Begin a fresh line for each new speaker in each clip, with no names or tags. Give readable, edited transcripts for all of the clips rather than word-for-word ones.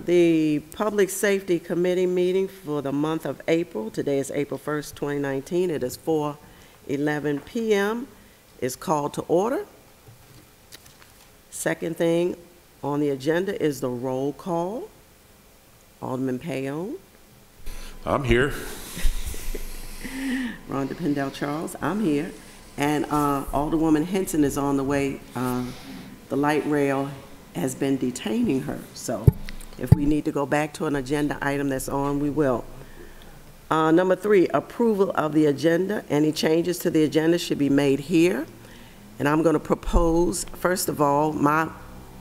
The Public Safety Committee meeting for the month of April, today is April 1st, 2019. It is 4:11 p.m. is called to order. Second thing on the agenda is the roll call. Alderman Payon.
I'm here.
Rhonda Pendell Charles, I'm here. And Alderwoman Henson is on the way. The light rail has been detaining her, so if we need to go back to an agenda item that's on, we will. Number 3, approval of the agenda. Any changes to the agenda should be made here. And I'm going to propose, first of all, my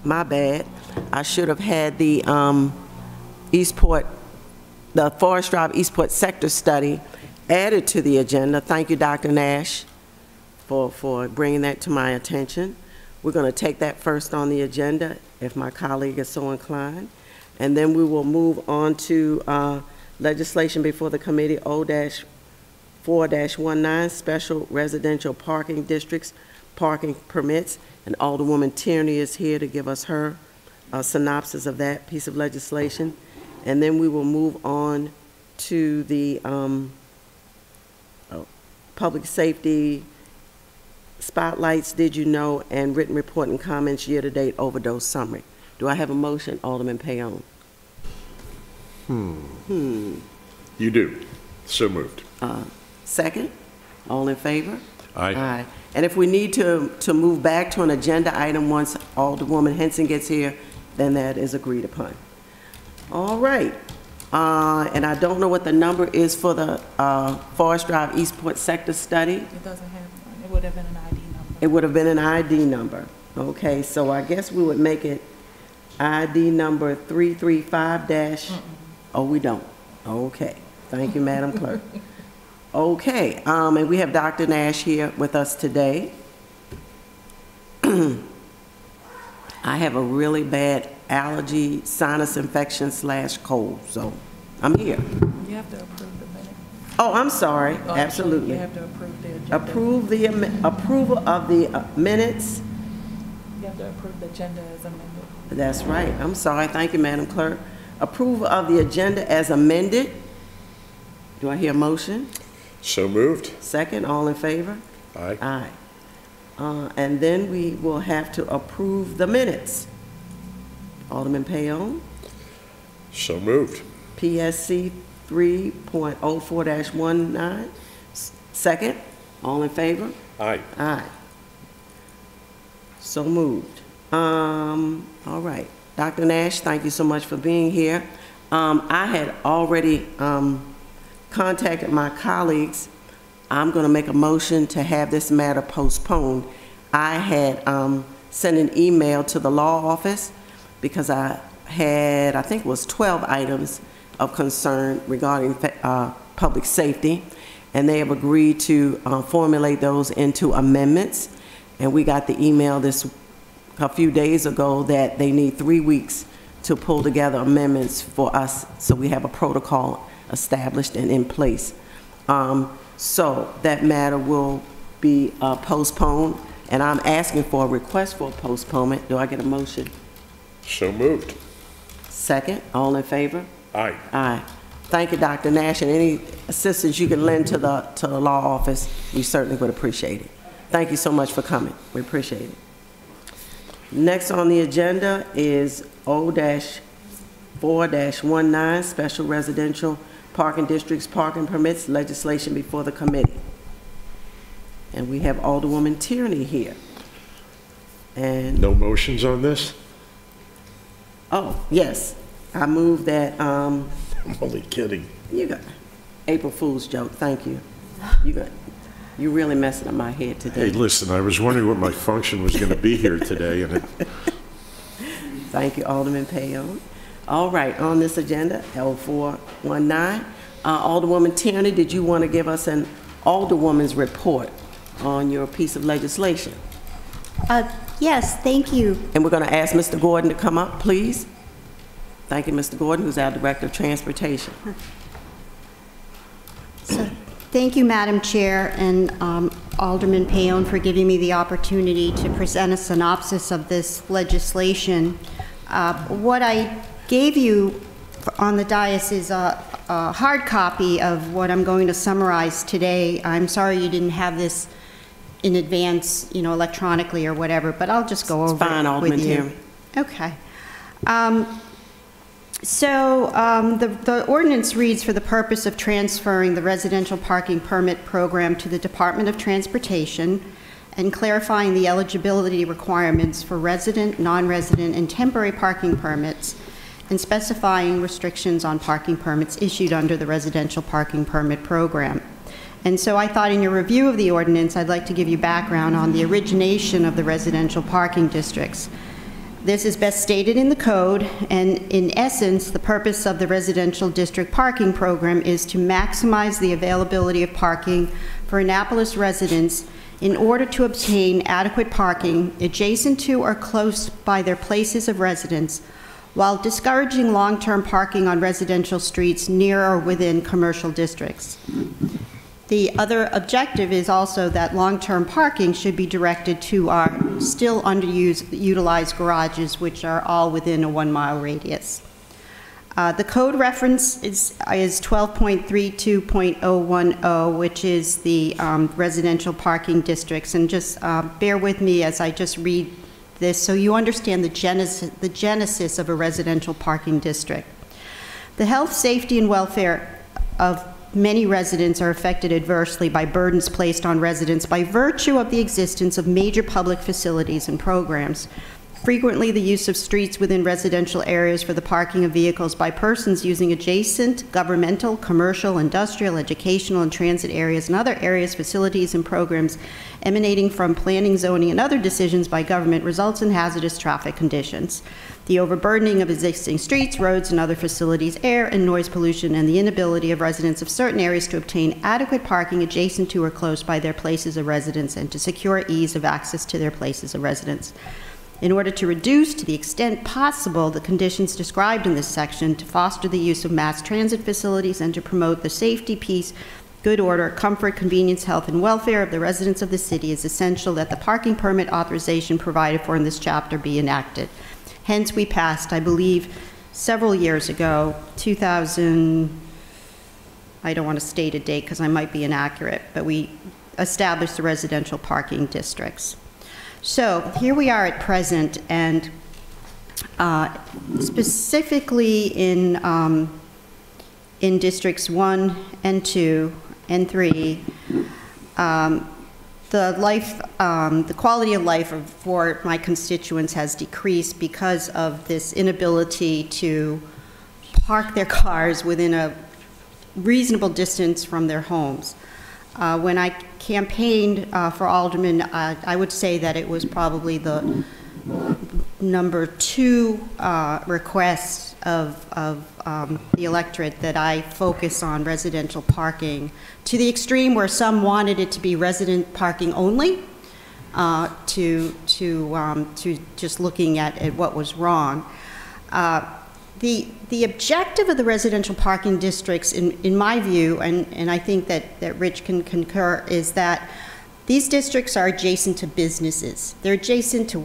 bad, I should have had the the Forest Drive Eastport sector study added to the agenda. Thank you, Dr. Nash, for bringing that to my attention. We're going to take that first on the agenda, if my colleague is so inclined. And then we will move on to legislation before the committee, O-4-19, Special Residential Parking Districts, Parking Permits. And Alderwoman Tierney is here to give us her synopsis of that piece of legislation. And then we will move on to the public safety spotlights, did you know, and written report and comments year-to-date overdose summary. Do I have a motion, Alderman Payon?
You do. So moved.
Second? All in favor?
Aye.
Aye. And if we need to move back to an agenda item once Alderwoman Henson gets here, then that is agreed upon. All right. And I don't know what the number is for the Forest Drive Eastport sector study.
It doesn't have one. It would have been an ID number.
It would have been an ID number. Okay, so I guess we would make it ID number 335 Oh, we don't. Okay. Thank you, Madam Clerk. Okay, and we have Dr. Nash here with us today. I have a really bad allergy, sinus infection / cold, so I'm here.
You have to approve the minute.
Oh, I'm sorry.
Oh,
Absolutely.
You have to approve the agenda.
Approval of the minutes.
You have to approve the agenda as amended.
That's right. I'm sorry. Thank you, Madam Clerk. Approval of the agenda as amended. Do I hear a motion?
So moved.
Second, all in favor?
Aye.
Aye. And then we will have to approve the minutes. Alderman Payon.
So moved.
PSC 3.04-19. Second, all in favor?
Aye.
Aye. So moved. All right. Dr. Nash, thank you so much for being here. I had already contacted my colleagues. I'm going to make a motion to have this matter postponed. I had sent an email to the law office because I think it was 12 items of concern regarding public safety, and they have agreed to formulate those into amendments. And we got the email a few days ago that they need 3 weeks to pull together amendments for us, so we have a protocol established and in place. So that matter will be postponed, and I'm asking for a request for a postponement. Do I get a motion?
So moved.
Second, all in favor?
Aye.
Aye. Thank you, Dr. Nash, and any assistance you can lend to the law office, we certainly would appreciate it. Thank you so much for coming. We appreciate it. Next on the agenda is O-4-19, Special Residential Parking Districts, Parking Permits, legislation before the committee. And we have Alderwoman Tierney here. And
No motions on this?
oh, yes, I move that,
I'm only kidding.
you got, April Fool's joke, thank you. You really messing up my head today.
Hey, listen, I was wondering what my function was going to be here today, and
Thank you, Alderman Payon. All right, on this agenda, L419, Alderwoman Tierney, did you want to give us an Alderwoman's report on your piece of legislation?
Yes, thank you.
And we're going to ask Mr. Gordon to come up, please. Thank you, Mr. Gordon, who's our Director of Transportation.
Thank you, Madam Chair, and Alderman Payon for giving me the opportunity to present a synopsis of this legislation. What I gave you on the dais is a hard copy of what I'm going to summarize today. I'm sorry you didn't have this in advance, you know, electronically or whatever, but I'll just go over
fine,
it with
Alderman
you.
Tim.
Okay. The ordinance reads, for the purpose of transferring the residential parking permit program to the Department of Transportation and clarifying the eligibility requirements for resident, non-resident, and temporary parking permits, and specifying restrictions on parking permits issued under the residential parking permit program. And so I thought in your review of the ordinance, I'd like to give you background on the origination of the residential parking districts. This is best stated in the code, and in essence, the purpose of the residential district parking program is to maximize the availability of parking for Annapolis residents in order to obtain adequate parking adjacent to or close by their places of residence, while discouraging long-term parking on residential streets near or within commercial districts. The other objective is also that long-term parking should be directed to our still underutilized garages, which are all within a 1-mile radius. The code reference is 12.32.010, which is the residential parking districts. And just bear with me as I just read this so you understand the genesis of a residential parking district. The health, safety, and welfare of many residents are affected adversely by burdens placed on residents by virtue of the existence of major public facilities and programs. Frequently, the use of streets within residential areas for the parking of vehicles by persons using adjacent governmental, commercial, industrial, educational, and transit areas and other areas, facilities, and programs emanating from planning, zoning, and other decisions by government results in hazardous traffic conditions. The overburdening of existing streets, roads, and other facilities, air and noise pollution, and the inability of residents of certain areas to obtain adequate parking adjacent to or close by their places of residence and to secure ease of access to their places of residence. In order to reduce, to the extent possible, the conditions described in this section, to foster the use of mass transit facilities, and to promote the safety, peace, good order, comfort, convenience, health, and welfare of the residents of the city, it is essential that the parking permit authorization provided for in this chapter be enacted. Hence, we passed, I believe, several years ago, 2000, I don't want to state a date because I might be inaccurate, but we established the residential parking districts. So here we are at present, and specifically in districts 1 and 2 and 3, the quality of life for my constituents has decreased because of this inability to park their cars within a reasonable distance from their homes. When I campaigned for alderman, I would say that it was probably the number 2 request of the electorate that I focus on residential parking, to the extreme where some wanted it to be resident parking only, to just looking at what was wrong. The objective of the residential parking districts, in my view, and I think that Rich can concur, is that these districts are adjacent to businesses. They're adjacent to,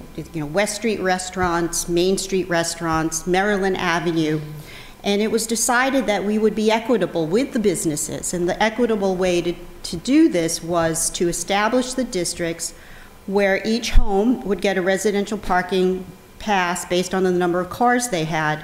West Street restaurants, Main Street restaurants, Maryland Avenue, and it was decided that we would be equitable with the businesses, and the equitable way to do this was to establish the districts where each home would get a residential parking pass based on the number of cars they had.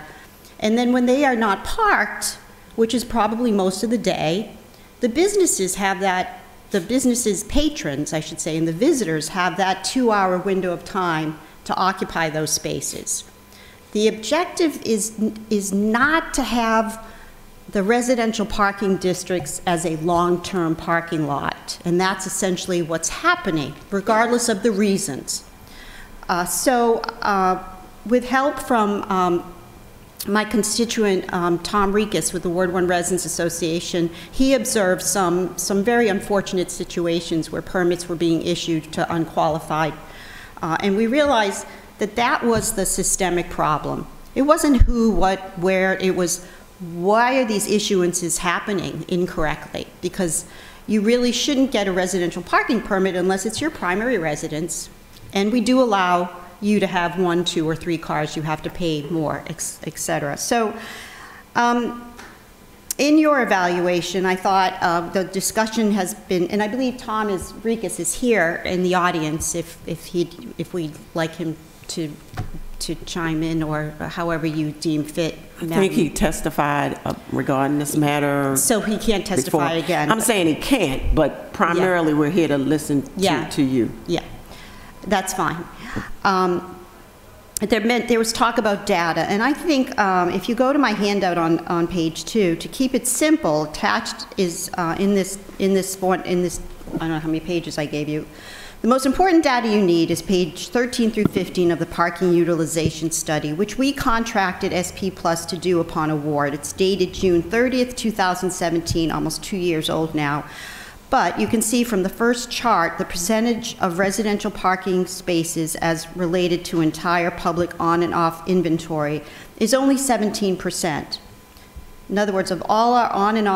And then when they are not parked, which is probably most of the day, the businesses have that, the businesses' patrons, I should say, and the visitors have that 2-hour window of time to occupy those spaces. The objective is not to have the residential parking districts as a long-term parking lot, and that's essentially what's happening, regardless of the reasons. With help from my constituent, Tom Rikas, with the Ward 1 Residents Association, he observed some very unfortunate situations where permits were being issued to unqualified. And we realized that that was the systemic problem. It wasn't who, what, where, it was why are these issuances happening incorrectly? Because you really shouldn't get a residential parking permit unless it's your primary residence. And we do allow you to have 1, 2, or 3 cars, you have to pay more, et cetera. So, in your evaluation, I thought the discussion has been, and I believe Thomas Rikas is here in the audience if we'd like him to chime in, or however you deem fit.
I think he testified regarding this matter.
So he can't testify
before.
again.
I'm saying he can't, but primarily we're here to listen to you.
Yeah, that's fine. There was talk about data, and I think if you go to my handout on page 2, to keep it simple, attached is in this, I don't know how many pages I gave you. The most important data you need is page 13 through 15 of the parking utilization study, which we contracted SP Plus to do upon award. It's dated June 30th, 2017, almost 2 years old now. But you can see from the first chart, the percentage of residential parking spaces as related to entire public on and off inventory is only 17%. In other words, of all our on and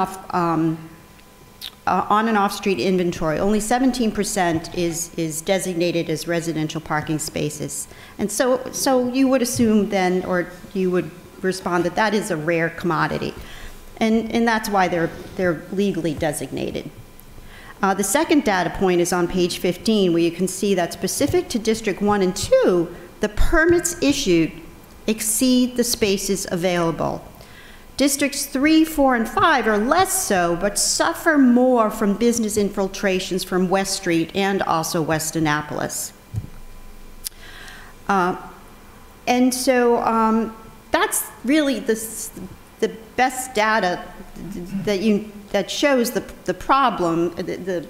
off street inventory, only 17% is designated as residential parking spaces. And so you would assume then, or you would respond that that is a rare commodity. And that's why they're legally designated. The second data point is on page 15, where you can see that specific to District 1 and 2, the permits issued exceed the spaces available. Districts 3, 4, and 5 are less so, but suffer more from business infiltrations from West Street and also West Annapolis. And so that's really the best data that shows the problem, the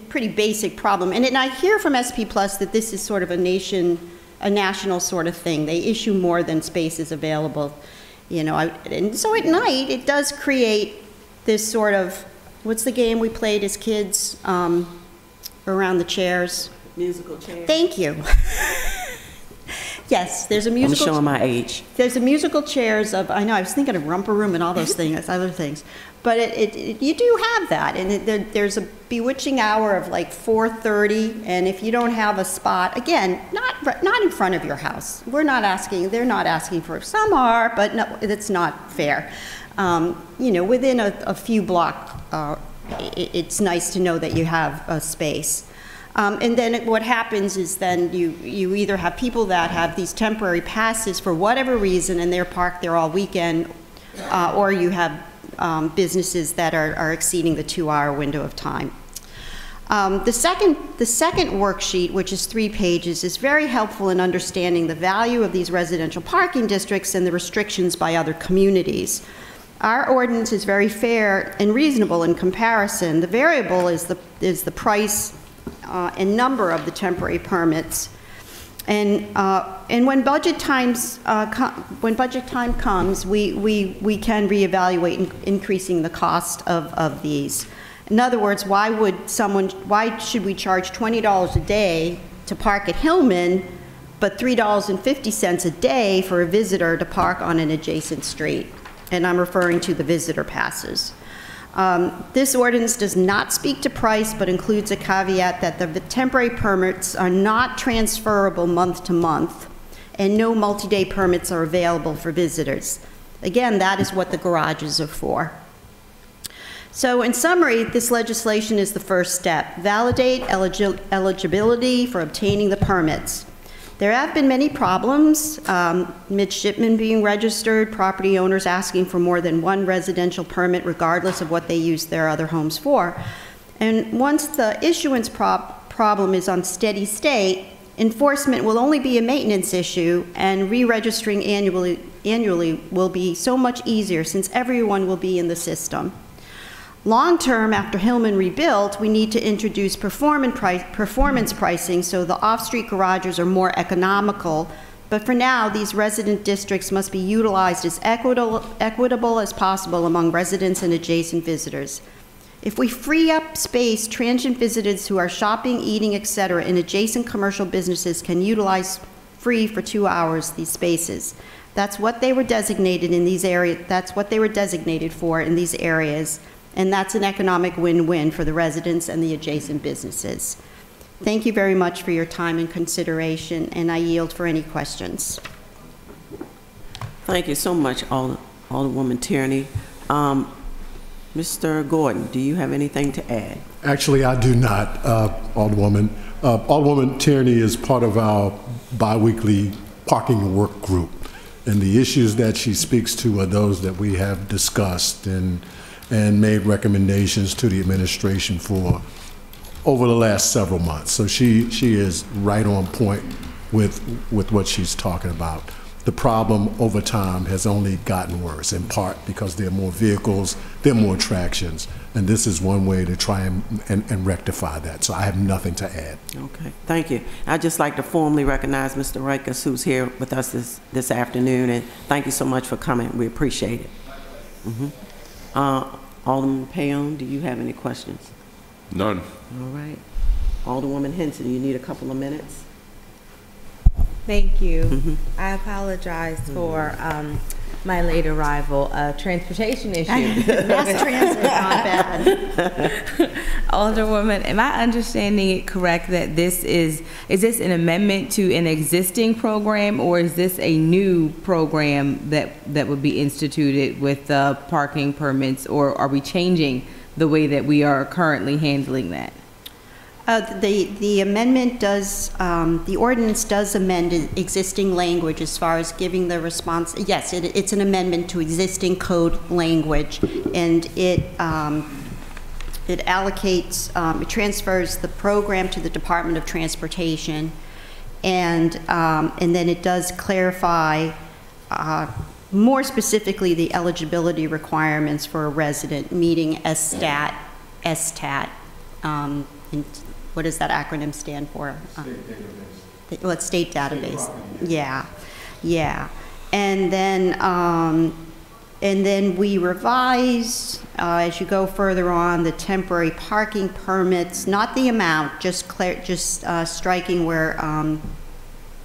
pretty basic problem. And I hear from SP Plus that this is sort of a national sort of thing. They issue more than spaces available, you know. And so at night, it does create this sort of, what's the game we played as kids around the chairs?
Musical chairs.
Thank you. Yes, there's a musical.
I'm showing my age.
There's a musical chairs of, I know, I was thinking of Romper Room and all those things, other things. But you do have that, and there's a bewitching hour of like 4:30, and if you don't have a spot, again, not in front of your house. They're not asking for, some are, but no, it's not fair. You know, within a few blocks, it's nice to know that you have a space. And then what happens is then you either have people that have these temporary passes for whatever reason and they're parked there all weekend, or you have businesses that are exceeding the 2-hour window of time. The second worksheet, which is 3 pages, is very helpful in understanding the value of these residential parking districts and the restrictions by other communities. Our ordinance is very fair and reasonable in comparison. The variable is the price and number of the temporary permits, and when budget time comes, we can reevaluate increasing the cost of these. In other words, why should we charge $20 a day to park at Hillman, but $3.50 a day for a visitor to park on an adjacent street? And I'm referring to the visitor passes. This ordinance does not speak to price, but includes a caveat that the temporary permits are not transferable month to month, and no multi-day permits are available for visitors. Again, that is what the garages are for. So in summary, this legislation is the first step. Validate eligibility for obtaining the permits. There have been many problems, midshipmen being registered, property owners asking for more than one residential permit regardless of what they use their other homes for. And once the issuance problem is on steady state, enforcement will only be a maintenance issue, and re-registering annually will be so much easier since everyone will be in the system. Long-term, after Hillman rebuilt, we need to introduce performance pricing so the off-street garages are more economical. But for now, these resident districts must be utilized as equitable as possible among residents and adjacent visitors. If we free up space, transient visitors who are shopping, eating, etc., in adjacent commercial businesses can utilize free for 2 hours these spaces. That's what they were designated in these areas. That's what they were designated for in these areas. And that's an economic win-win for the residents and the adjacent businesses. thank you very much for your time and consideration, and I yield for any questions.
Thank you so much, Alderwoman Tierney. Mr. Gordon, do you have anything to add?
Actually, I do not, Alderwoman. Alderwoman Tierney is part of our biweekly parking work group, and the issues that she speaks to are those that we have discussed and made recommendations to the administration for over the last several months. So she is right on point with what she's talking about. The problem over time has only gotten worse, in part because there are more vehicles, there are more attractions, and this is one way to try and rectify that. So I have nothing to add.
Okay, thank you. I'd just like to formally recognize Mr. Rikus, who's here with us this afternoon, and thank you so much for coming. We appreciate it. Alderman Payon, do you have any questions?
None.
All right. Alderwoman Hinton, you need a couple of minutes?
Thank you. I apologize for my late arrival. Transportation issue.
Mass transit, not bad.
Alderwoman, am I understanding it correct that this is this an amendment to an existing program, or is this a new program that would be instituted with parking permits, or are we changing the way that we are currently handling that?
The amendment does, the ordinance does amend existing language as far as giving the response. Yes, it's an amendment to existing code language, and it allocates, it transfers the program to the Department of Transportation, and then it does clarify more specifically the eligibility requirements for a resident meeting STAT. And what does that acronym stand for? State database. Well, it's state database. Yeah. And then we revise as you go further on the temporary parking permits, not the amount, just striking where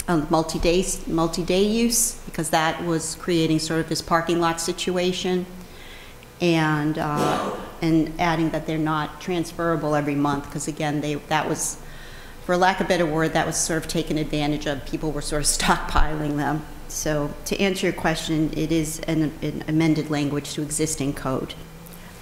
multi-day use, because that was creating sort of this parking lot situation, and adding that they're not transferable every month, because again, that was, for lack of a better word, that was sort of taken advantage of. People were sort of stockpiling them. So to answer your question, it is an amended language to existing code.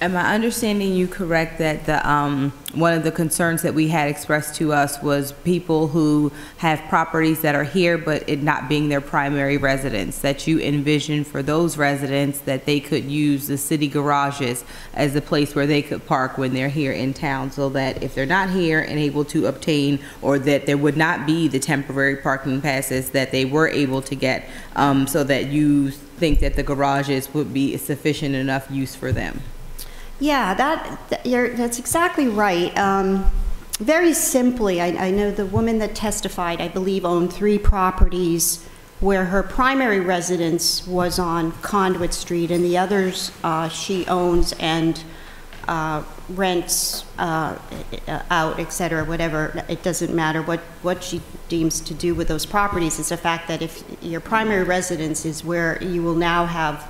Am I understanding you correct that the one of the concerns that we had expressed to us was people who have properties that are here but it not being their primary residence, that you envision for those residents that they could use the city garages as a place where they could park when they're here in town, so that if they're not here and able to obtain, or that there would not be the temporary parking passes that they were able to get, so that you think that the garages would be sufficient enough use for them?
Yeah, that's exactly right. Very simply, I know the woman that testified, I believe, owned 3 properties where her primary residence was on Conduit Street, and the others she owns and rents out, et cetera, whatever. It doesn't matter what she deems to do with those properties. It's the fact that if your primary residence is where you will now have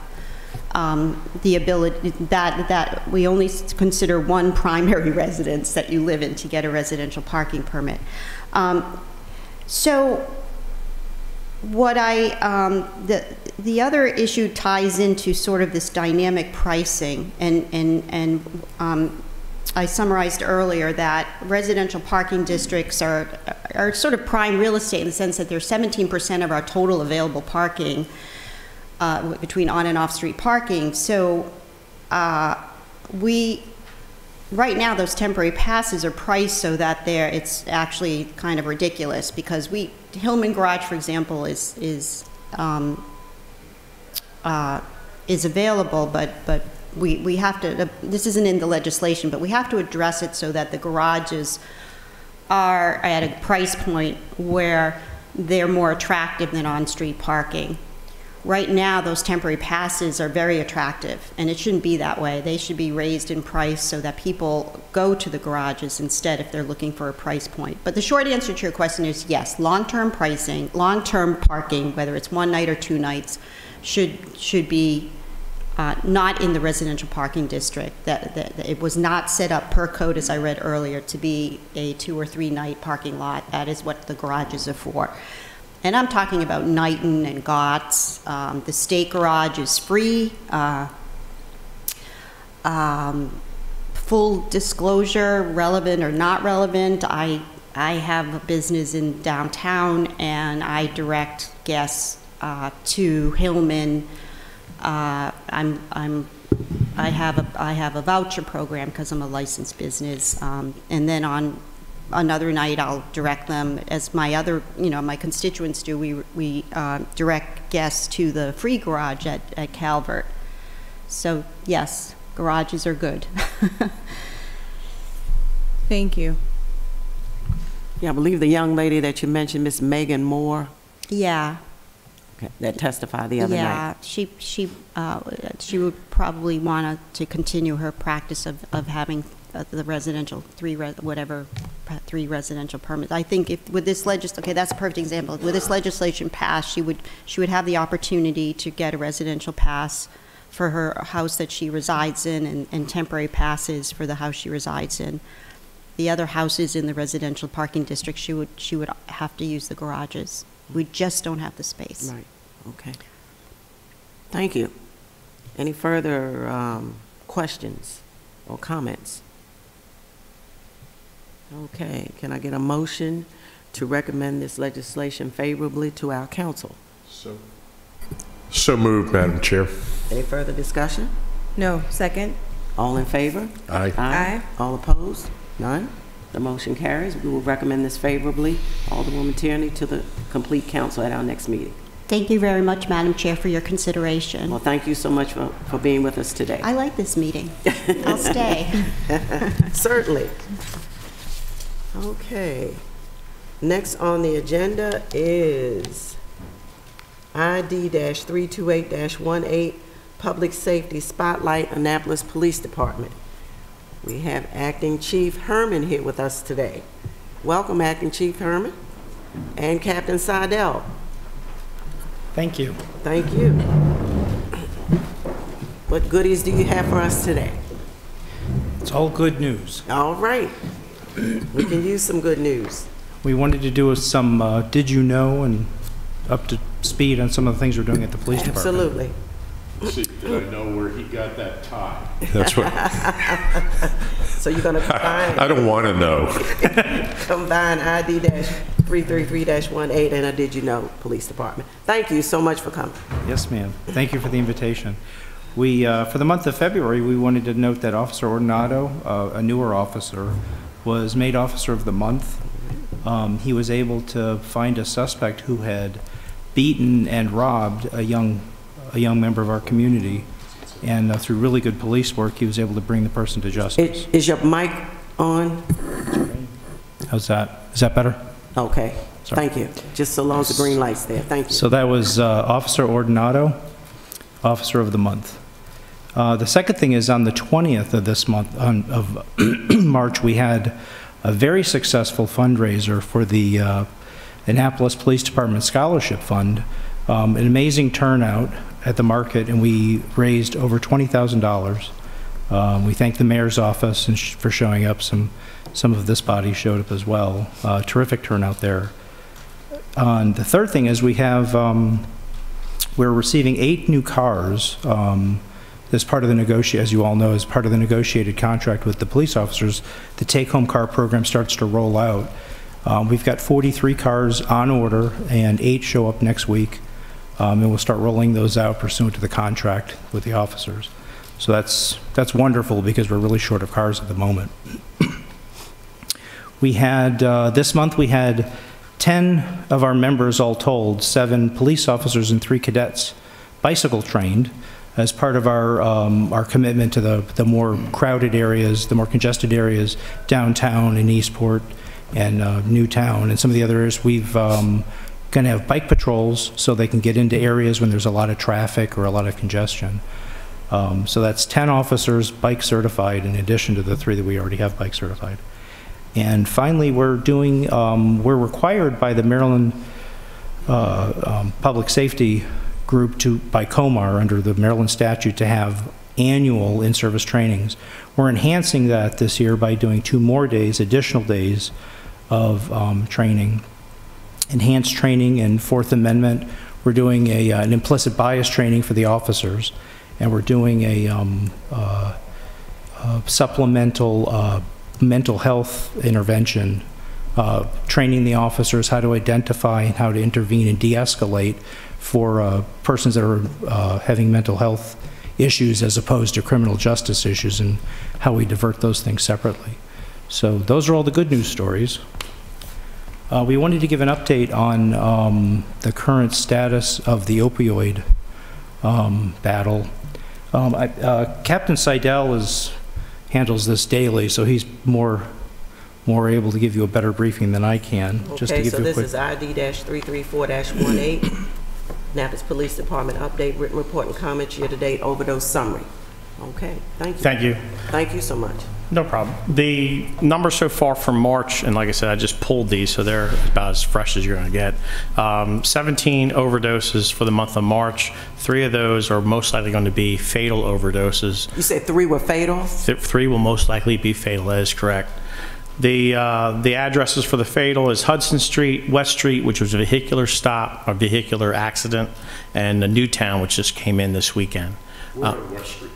the ability that we only consider one primary residence that you live in to get a residential parking permit. So what the other issue ties into sort of this dynamic pricing, and I summarized earlier that residential parking districts are sort of prime real estate in the sense that they're 17% of our total available parking between on and off street parking. So right now those temporary passes are priced so that it's actually kind of ridiculous, because Hillman Garage, for example, is available, but we have to, this isn't in the legislation, but we have to address it so that the garages are at a price point where they're more attractive than on-street parking. Right now, those temporary passes are very attractive, and it shouldn't be that way. They should be raised in price so that people go to the garages instead if they're looking for a price point. But the short answer to your question is yes, long-term pricing, long-term parking, whether it's 1 night or 2 nights, should be not in the residential parking district. That it was not set up per code, as I read earlier, to be a 2 or 3 night parking lot. That is what the garages are for. And I'm talking about Knighton and Gott's. The state garage is free. Full disclosure, relevant or not relevant, I have a business in downtown, and I direct guests to Hillman. I have a voucher program because I'm a licensed business, and then on another night I'll direct them, as my other, my constituents do. We direct guests to the free garage at Calvert. So yes, garages are good.
Thank you.
Yeah, I believe the young lady that you mentioned, Miss Megan Moore,
Yeah.
okay, that testified the other night.
Yeah, she would probably want to continue her practice of having the residential three residential permits. I think if with this okay, that's a perfect example. With this legislation passed, she would have the opportunity to get a residential pass for her house that she resides in, and temporary passes for the house she resides in. The other houses in the residential parking district, she would have to use the garages. We just don't have the space.
Right, okay. Thank you. Any further questions or comments? Okay, can I get a motion to recommend this legislation favorably to our council?
So moved, Madam Chair.
Any further discussion?
No, second.
All in favor?
Aye.
Aye.
All opposed? None? The motion carries. We will recommend this favorably, Alderwoman Tierney, to the complete council at our next meeting.
Thank you very much, Madam Chair, for your consideration.
Well, thank you so much for being with us today.
I like this meeting. I'll stay.
Certainly. Okay. Next on the agenda is ID-328-18, Public Safety Spotlight, Annapolis Police Department. We have Acting Chief Herman here with us today. Welcome, Acting Chief Herman, and Captain Seidel.
Thank you.
Thank you. What goodies do you have for us today?
It's all good news.
All right. We can use some good news.
We wanted to do some did you know and up to speed on some of the things we're doing at the police department.
Absolutely.
See, did I know where he got that tie? That's what,
So you're going to combine,
I don't want to know.
combine ID-333-18 and a Did You Know Police Department. Thank you so much for coming.
Yes, ma'am. Thank you for the invitation. We, for the month of February, we wanted to note that Officer Ordinato, a newer officer, was made Officer of the Month. He was able to find a suspect who had beaten and robbed a young member of our community, and through really good police work, he was able to bring the person to justice.
Is your mic on?
How's that? Is that better?
Okay.
Sorry.
Thank you. Just so long as the green light's there. Thank you.
So that was Officer Ordinato, Officer of the Month. The second thing is on the 20th of this month, of March, we had a very successful fundraiser for the Annapolis Police Department Scholarship Fund. An amazing turnout at the market, and we raised over $20,000. We thank the mayor's office for showing up. Some of this body showed up as well. Terrific turnout there. The third thing is we have, we're receiving 8 new cars. As part of the as you all know, as part of the negotiated contract with the police officers, the take-home car program starts to roll out. We've got 43 cars on order, and 8 show up next week. And we'll start rolling those out pursuant to the contract with the officers. So that's wonderful, because we're really short of cars at the moment. We had, this month we had 10 of our members all told, 7 police officers and 3 cadets bicycle trained as part of our commitment to the more crowded areas, the more congested areas downtown in Eastport and Newtown and some of the other areas. We've going to have bike patrols so they can get into areas when there's a lot of traffic or a lot of congestion. So that's 10 officers bike certified in addition to the 3 that we already have bike certified. And finally, we're required by the Maryland Public Safety group by COMAR under the Maryland statute to have annual in-service trainings. We're enhancing that this year by doing 2 more days, additional days of training. Enhanced training in Fourth Amendment. We're doing an implicit bias training for the officers, and we're doing a supplemental mental health intervention, training the officers how to identify and how to intervene and de-escalate for persons that are having mental health issues as opposed to criminal justice issues, and how we divert those things separately. So those are all the good news stories. We wanted to give an update on the current status of the opioid battle. Captain Seidel handles this daily, so he's more able to give you a better briefing than I can.
Okay,
Just to give
so
you a
this
quick...
is ID-334-18, Annapolis Police Department update, written report and comments, year-to-date overdose summary. Okay, thank you.
Thank you.
Thank you so much.
No problem. The numbers so far for March, and like I said, I just pulled these, so they're about as fresh as you're going to get. 17 overdoses for the month of March. 3 of those are most likely going to be fatal overdoses.
You said 3 were fatal?
3 will most likely be fatal. That is correct. The addresses for the fatal is Hudson Street, West Street, which was a vehicular stop, a vehicular accident, and the Newtown, which just came in this weekend.
West Street.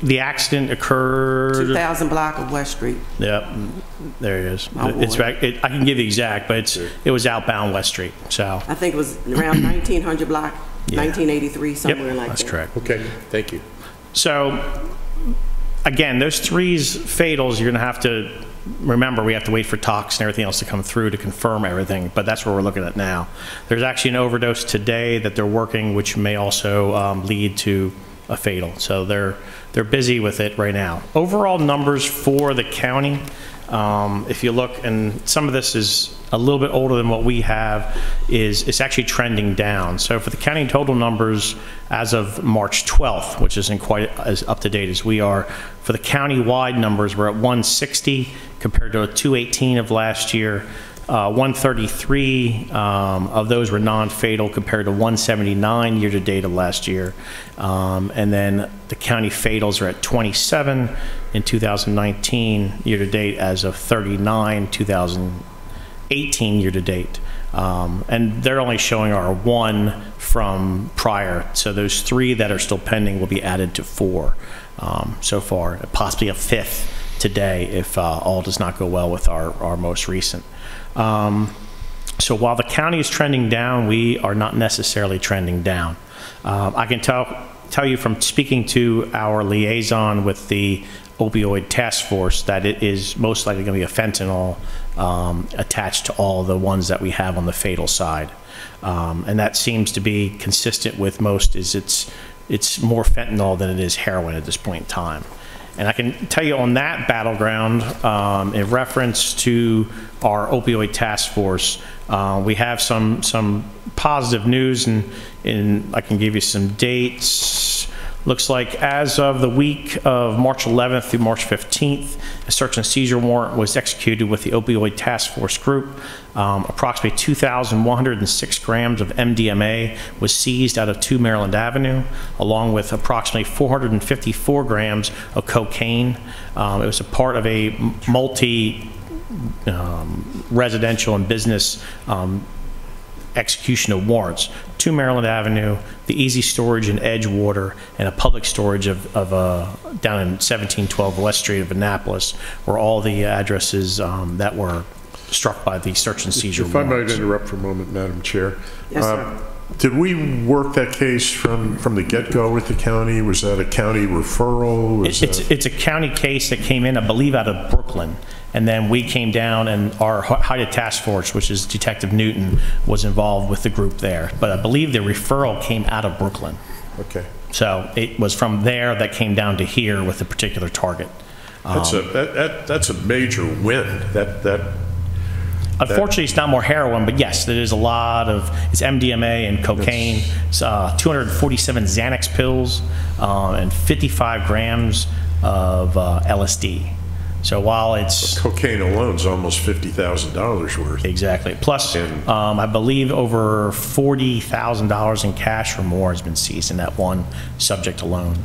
The accident occurred...
2000 block of West Street.
Yep, there it is.
Oh,
It's back. I can give the exact, but it was outbound West Street. So
I think it was around 1900 block,
Yeah.
1983, somewhere
yep,
like
that's
that.
correct.
Okay, thank you.
So again, those 3's fatals, you're going to have to remember. We have to wait for tox and everything else to come through to confirm everything. But that's what we're looking at now. There's actually an overdose today that they're working, which may also lead to a fatal. So they're busy with it right now. Overall numbers for the county, if you look, and some of this is a little bit older than what we have, it's actually trending down. So for the county total numbers as of March 12th, which isn't quite as up to date as we are, for the county-wide numbers, we're at 160 compared to 218 of last year. 133 of those were non-fatal compared to 179 year-to-date of last year. And then the county fatals are at 27 in 2019 year-to-date as of 39 2018 year-to-date. And they're only showing our 1 from prior. So those 3 that are still pending will be added to 4 so far, possibly a 5th today if all does not go well with our most recent. So while the county is trending down, we are not necessarily trending down. I can tell you from speaking to our liaison with the opioid task force that it is most likely going to be a fentanyl attached to all the ones that we have on the fatal side. And that seems to be consistent with most. It's more fentanyl than it is heroin at this point in time. And I can tell you on that battleground, in reference to our opioid task force, we have some positive news, and I can give you some dates. Looks like as of the week of March 11th through March 15th, a search and seizure warrant was executed with the opioid task force group. Approximately 2,106 grams of MDMA was seized out of 2 Maryland Avenue, along with approximately 454 grams of cocaine. It was a part of a multi-residential and business execution of warrants. 2 Maryland Avenue, the Easy Storage in Edgewater, and a public storage of down in 1712 West Street of Annapolis were all the addresses that were struck by the search and seizure
If I might
warrants.
interrupt for a moment, Madam Chair.
Yes, sir.
Did we work that case from the get-go with the county? Was that a county referral? Was that-
It's a county case that came in, I believe, out of Brooklyn. And then we came down, and our HIDTA task force, which is Detective Newton, was involved with the group there. But I believe the referral came out of Brooklyn.
Okay.
So it was from there that came down to here with a particular target.
That's a major win.
Unfortunately, it's not more heroin, but yes, there is a lot of, it's MDMA and cocaine, it's, 247 Xanax pills, and 55 grams of LSD. So while it's
Cocaine alone's almost $50,000 worth.
exactly, plus I believe over $40,000 in cash or more has been seized in that one subject alone.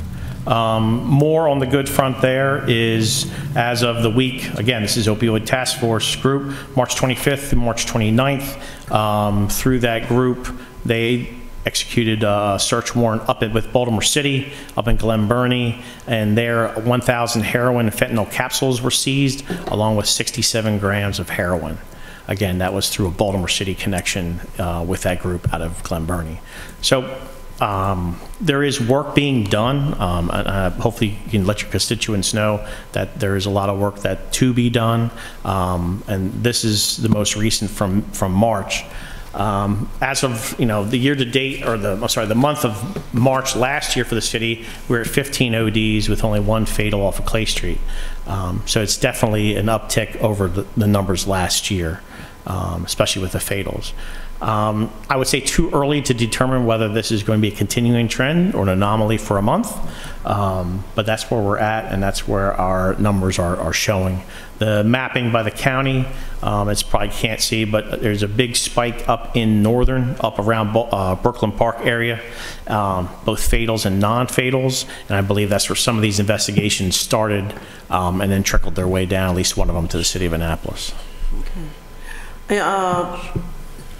More on the good front there is, as of the week, again, this is Opioid Task Force Group, March 25th and March 29th. Through that group, they executed a search warrant up with Baltimore City, up in Glen Burnie, and there 1,000 heroin and fentanyl capsules were seized, along with 67 grams of heroin. Again, that was through a Baltimore City connection with that group out of Glen Burnie. So there is work being done. Hopefully you can let your constituents know that there is a lot of work to be done. And this is the most recent from March. As of, the year to date, or the month of March last year for the city, we're at 15 ODs with only 1 fatal off of Clay Street. So it's definitely an uptick over the numbers last year, especially with the fatals. I would say too early to determine whether this is going to be a continuing trend or an anomaly for a month, but that's where we're at, and that's where our numbers are showing. The mapping by the county, it's probably can't see, but there's a big spike up in northern, up around Brooklyn Park area, both fatals and non-fatals, and I believe that's where some of these investigations started and then trickled their way down, at least one of them, to the city of Annapolis.
Okay.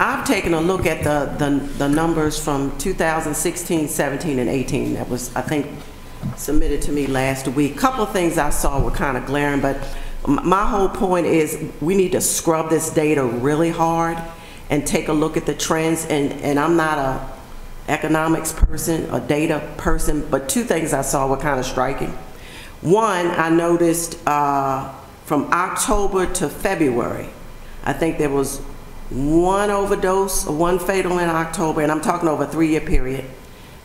I've taken a look at the numbers from 2016, 17, and 18. That was, I think, submitted to me last week. A couple of things I saw were kind of glaring, but my whole point is we need to scrub this data really hard and take a look at the trends. And I'm not a economics person, a data person, but 2 things I saw were kind of striking. One, I noticed from October to February, I think there was 1 overdose, 1 fatal in October, and I'm talking over a 3-year period.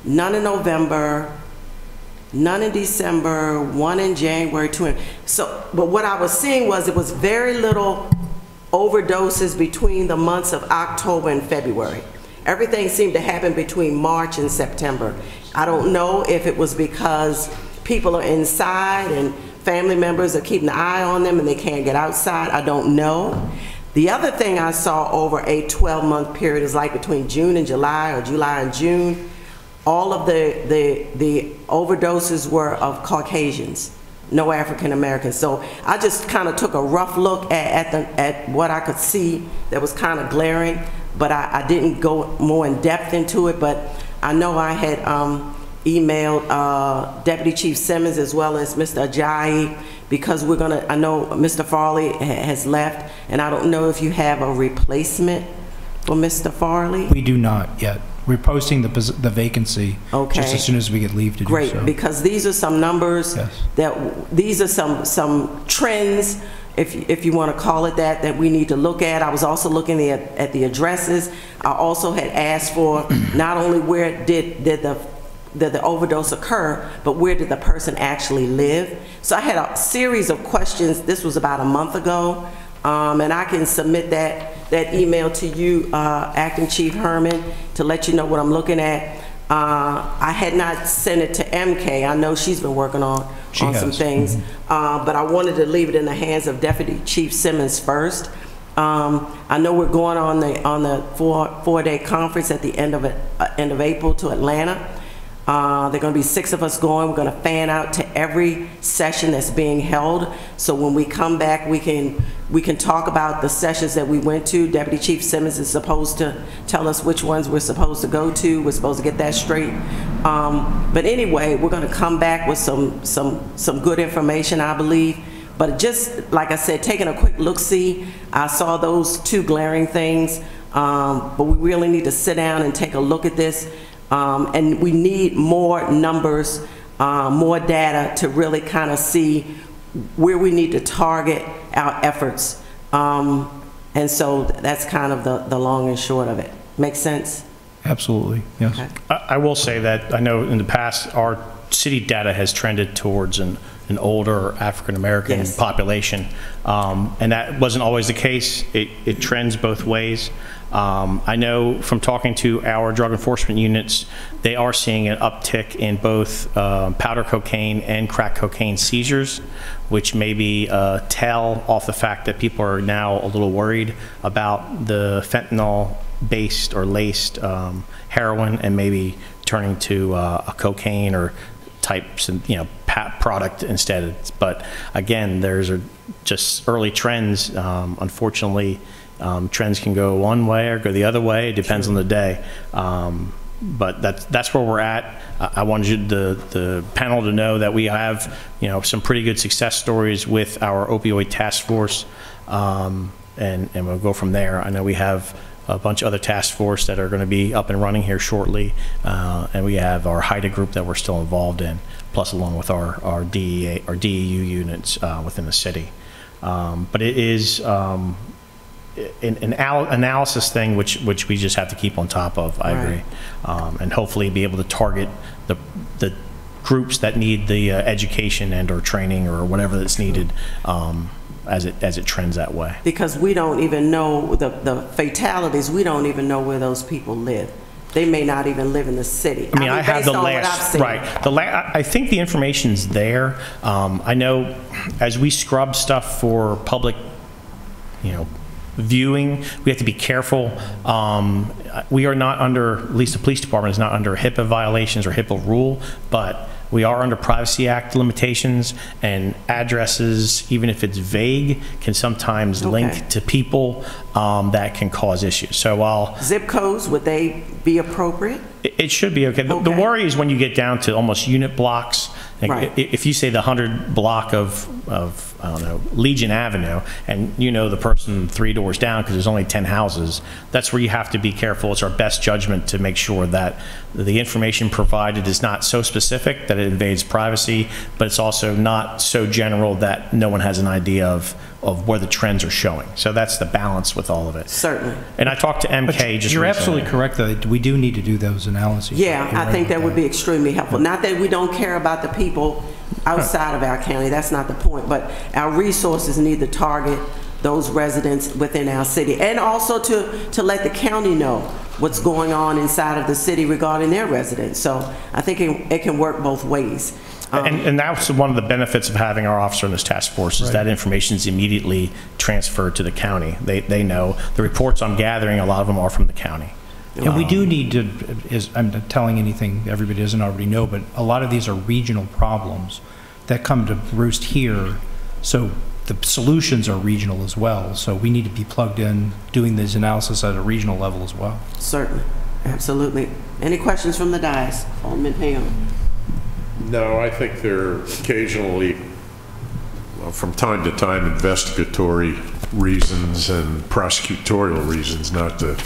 None in November, none in December, 1 in January, 2 in. So, but what I was seeing was it was very little overdoses between the months of October and February. Everything seemed to happen between March and September. I don't know if it was because people are inside and family members are keeping an eye on them and they can't get outside. I don't know. The other thing I saw over a 12-month period is like between June and July, or July and June, all of the overdoses were of Caucasians, no African Americans. So I just kind of took a rough look at what I could see that was kind of glaring, but I didn't go more in depth into it. But I know I had emailed Deputy Chief Simmons as well as Mr. Ajayi, because I know Mr. Farley has left, and I don't know if you have a replacement for Mr. Farley.
We do not yet. We're posting the vacancy just as soon as we get leave to do so.
Great, because these are some numbers, these are some trends, if you want to call it that we need to look at. I was also looking at the addresses. I also had asked for not only where did the overdose occur, but where did the person actually live? So I had a series of questions. This was about a month ago, and I can submit that email to you, Acting Chief Herman, to let you know what I'm looking at. I had not sent it to MK. I know she's been working on some things, but I wanted to leave it in the hands of Deputy Chief Simmons first. I know we're going on the four-day conference at the end of April to Atlanta. There are going to be 6 of us going. We're going to fan out to every session that's being held. So when we come back, we can talk about the sessions that we went to. Deputy Chief Simmons is supposed to tell us which ones we're supposed to go to. We're supposed to get that straight. But anyway, we're going to come back with some good information, I believe. But just like I said, taking a quick look-see, I saw those 2 glaring things. But we really need to sit down and take a look at this. And we need more numbers, more data to really kind of see where we need to target our efforts. And so that's kind of the long and short of it. Make sense?
Absolutely, yes.
Okay.
I will say that I know in the past our city data has trended towards an older African American population, and that wasn't always the case. It trends both ways. I know from talking to our drug enforcement units, they are seeing an uptick in both powder cocaine and crack cocaine seizures, which may be a tell off the fact that people are now a little worried about the fentanyl-based or laced heroin and maybe turning to a cocaine or types and product instead. But again, there's just early trends. Unfortunately, trends can go one way or go the other way. It depends on the day. But that's where we're at. I wanted the panel to know that we have some pretty good success stories with our opioid task force, and we'll go from there. I know we have a bunch of other task force that are going to be up and running here shortly, and we have our HIDA group that we're still involved in, plus along with our DEA, our DEU units within the city. But it is an analysis thing which we just have to keep on top of. I agree, and hopefully be able to target the groups that need the education and or training or whatever that's needed. As it trends that way.
Because we don't even know the fatalities. We don't even know where those people live. They may not even live in the city.
I mean, I have the last, right. I think the information's there. I know as we scrub stuff for public, viewing, we have to be careful. We are not under, at least the police department is not under HIPAA violations or HIPAA rule, but we are under Privacy Act limitations, and addresses, even if it's vague, can sometimes link to people that can cause issues. So while
zip codes, would they be appropriate?
It should be okay. The worry is when you get down to almost unit blocks.
Right.
If you say the 100 block of I don't know, Legion Avenue, and the person 3 doors down because there's only 10 houses, that's where you have to be careful. It's our best judgment to make sure that the information provided is not so specific that it invades privacy, but it's also not so general that no one has an idea of where the trends are showing. So that's the balance with all of it.
Certainly.
And I talked to MK just
You're
recently.
absolutely correct, though. We do need to do those analyses.
Yeah, I think that would be extremely helpful. Not that we don't care about the people outside of our county. That's not the point. But our resources need to target those residents within our city, and also to let the county know what's going on inside of the city regarding their residents. So I think it can work both ways.
And that's one of the benefits of having our officer in this task force is that information is immediately transferred to the county. They know. The reports I'm gathering, a lot of them are from the county.
And we do need to, I'm not telling anything everybody doesn't already know, but a lot of these are regional problems that come to roost here. So the solutions are regional as well. So we need to be plugged in doing this analysis at a regional level as well.
Certainly. Absolutely. Any questions from the dais? Alderman Payne.
No, I think there are occasionally, from time to time, investigatory reasons and prosecutorial reasons not to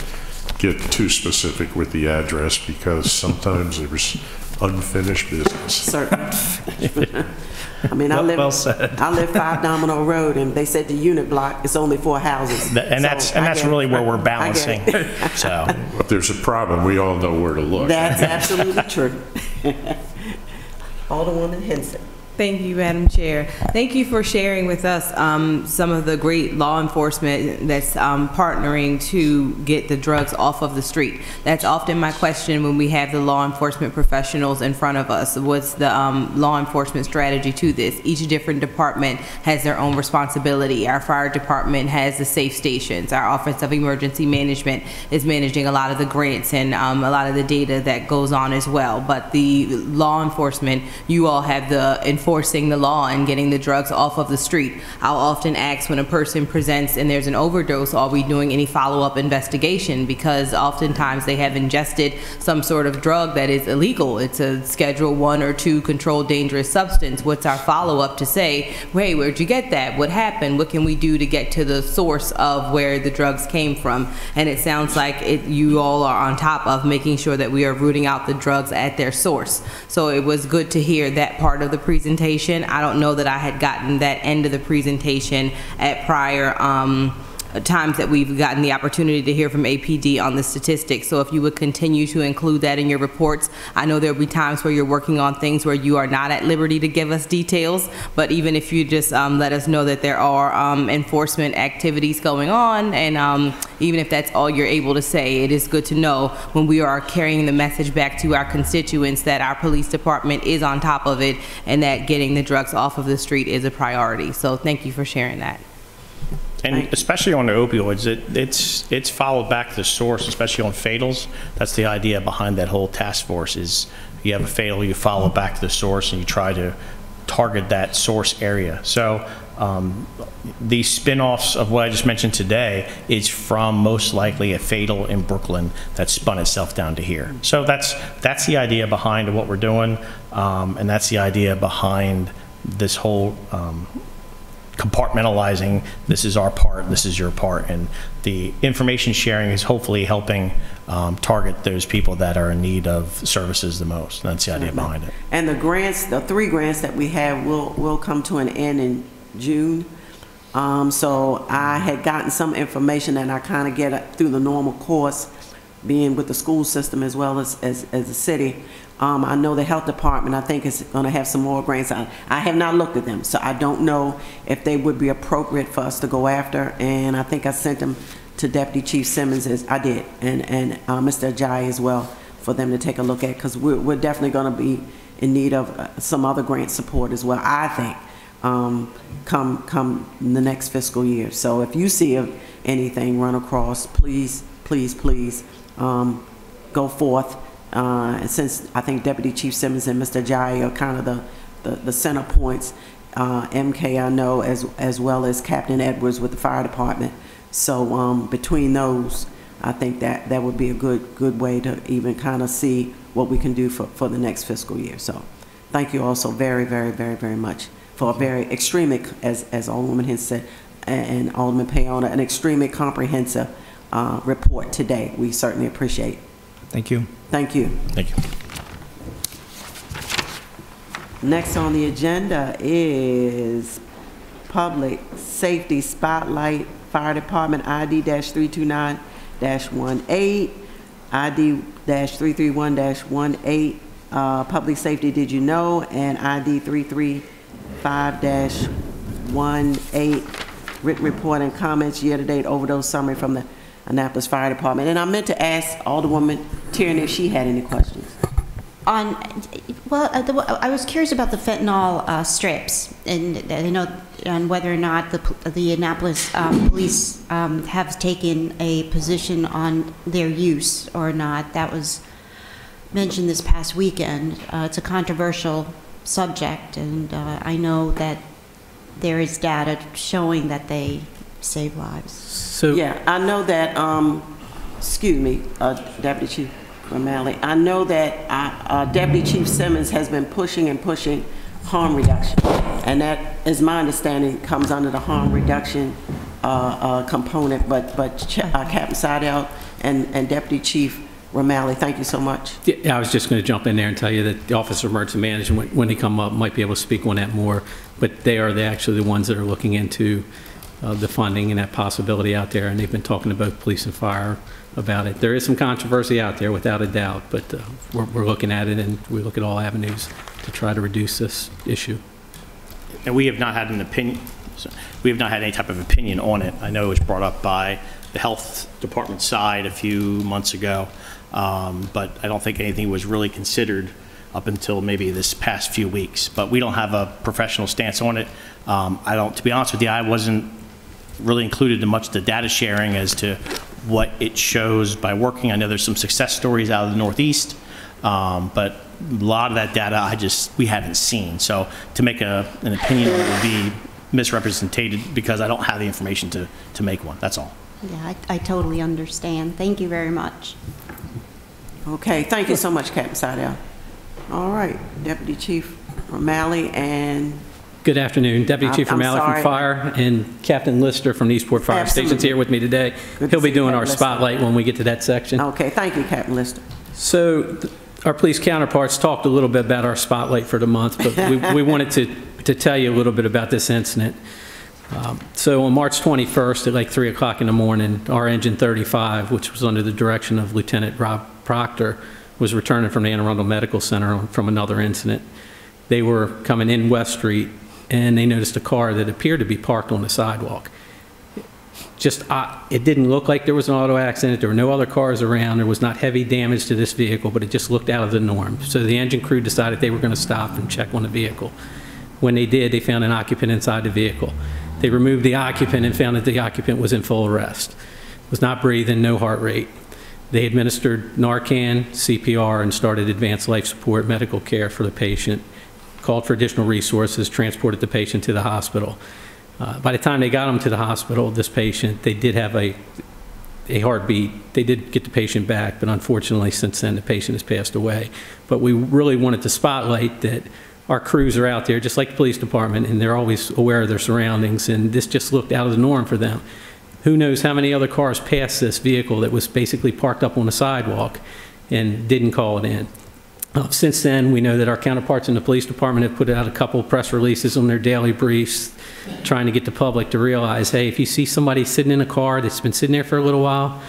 get too specific with the address, because sometimes there's unfinished business.
Certainly. I mean, I live 5 Domino Road, and they said the unit block is only 4 houses.
And that's really where we're balancing. So,
if there's a problem, we all know where to look.
That's absolutely true. Alderwoman Henson.
Thank you, Madam Chair. Thank you for sharing with us some of the great law enforcement that's partnering to get the drugs off of the street. That's often my question when we have the law enforcement professionals in front of us. What's the law enforcement strategy to this? Each different department has their own responsibility. Our fire department has the safe stations. Our Office of Emergency Management is managing a lot of the grants and a lot of the data that goes on as well. But the law enforcement, you all have the enforcing the law and getting the drugs off of the street. I'll often ask when a person presents and there's an overdose, are we doing any follow-up investigation? Because oftentimes they have ingested some sort of drug that is illegal. It's a Schedule 1 or 2 controlled dangerous substance. What's our follow-up to say, hey, where'd you get that? What happened? What can we do to get to the source of where the drugs came from? And it sounds like you all are on top of making sure that we are rooting out the drugs at their source. So it was good to hear that part of the presentation. I don't know that I had gotten that end of the presentation at prior times that we've gotten the opportunity to hear from APD on the statistics. So if you would continue to include that in your reports, I know there'll be times where you're working on things where you are not at liberty to give us details, but even if you just let us know that there are enforcement activities going on, and even if that's all you're able to say, it is good to know when we are carrying the message back to our constituents that our police department is on top of it and that getting the drugs off of the street is a priority. So thank you for sharing that.
And especially on the opioids, it's followed back to the source, especially on fatals. That's the idea behind that whole task force is you have a fatal, you follow back to the source and you try to target that source area. So these spin-offs of what I just mentioned today is from most likely a fatal in Brooklyn that spun itself down to here. So that's the idea behind what we're doing, and that's the idea behind this whole compartmentalizing, this is our part, this is your part, and the information sharing is hopefully helping target those people that are in need of services the most. That's the idea behind it.
And the grants, the 3 grants that we have will come to an end in June. So I had gotten some information that I kind of get through the normal course, being with the school system as well as the city. I know the health department, I think, is going to have some more grants. I have not looked at them, so I don't know if they would be appropriate for us to go after. And I think I sent them to Deputy Chief Simmons, as I did, and Mr. Ajayi as well, for them to take a look at, because we're definitely going to be in need of some other grant support as well, I think, come the next fiscal year. So if you see anything run across, please, please, please go forth. And since I think Deputy Chief Simmons and Mr. Ajayi are kind of the center points, MK I know as well as Captain Edwards with the fire department. So between those, I think that would be a good way to even kind of see what we can do for the next fiscal year. So thank you also very, very, very, very much for a very extremely, as Alderwoman Hens said, and Alderman Paona, an extremely comprehensive report today. We certainly appreciate it.
Thank you.
Thank you.
Thank you.
Next on the agenda is Public Safety Spotlight, Fire Department ID-329-18, ID-331-18, Public Safety Did You Know, and ID 335-18, written report and comments year-to-date overdose summary from the Annapolis Fire Department. And I meant to ask Alderwoman Tierney if she had any questions.
Well, I was curious about the fentanyl strips, and whether or not the Annapolis police have taken a position on their use or not. That was mentioned this past weekend. It's a controversial subject, and I know that there is data showing that they save lives.
So
yeah, I know that, excuse me, Deputy Chief O'Malley, I know that Deputy Chief Simmons has been pushing harm reduction, and that is my understanding comes under the harm reduction component, but Captain Seidel and Deputy Chief O'Malley, thank you so much.
yeah, I was just going to jump in there and tell you that the Office of Emergency Management, when they come up, might be able to speak on that more, but they are actually the ones that are looking into the funding and that possibility out there, and they've been talking to both police and fire about it. There is some controversy out there, without a doubt, but we're looking at it, and we look at all avenues to try to reduce this issue.
And we have not had an opinion, we have not had any type of opinion on it. I know it was brought up by the health department side a few months ago, but I don't think anything was really considered up until maybe this past few weeks. But we don't have a professional stance on it. To be honest with you, I wasn't really included in much of the data sharing as to what it shows by working. I know there's some success stories out of the Northeast, but a lot of that data we haven't seen. So to make an opinion would be misrepresented because I don't have the information to make one. That's all.
Yeah, I totally understand. Thank you very much.
Okay, thank you so much, Captain Seidel. All right, Deputy Chief O'Malley and...
Good afternoon. Deputy Chief
I'm
O'Malley
sorry.
from Fire and Captain Lister from the Eastport Fire
Absolutely.
Station's here with me today.
Good to
He'll be
see
doing
Captain
our
Lister.
spotlight when we get to that section.
Okay, thank you, Captain Lister.
So our police counterparts talked a little bit about our spotlight for the month, but we wanted to tell you a little bit about this incident. So on March 21st at like 3 o'clock in the morning, our engine 35, which was under the direction of Lieutenant Rob Proctor, was returning from the Anne Arundel Medical Center from another incident. They were coming in West Street, and they noticed a car that appeared to be parked on the sidewalk. It didn't look like there was an auto accident. There were no other cars around. There was not heavy damage to this vehicle, but it just looked out of the norm. So the engine crew decided they were going to stop and check on the vehicle. When they did, they found an occupant inside the vehicle. They removed the occupant and found that the occupant was in full arrest. Was not breathing, no heart rate. They administered Narcan, CPR, and started advanced life support medical care for the patient, called for additional resources, transported the patient to the hospital. By the time they got him to the hospital, this patient, they did have a heartbeat. They did get the patient back, but unfortunately, since then, the patient has passed away. But we really wanted to spotlight that our crews are out there, just like the police department, and they're always aware of their surroundings, and this just looked out of the norm for them. Who knows how many other cars passed this vehicle that was basically parked up on the sidewalk and didn't call it in. Since then, we know that our counterparts in the police department have put out a couple of press releases on their daily briefs, trying to get the public to realize, hey, if you see somebody sitting in a car that's been sitting there for a little while,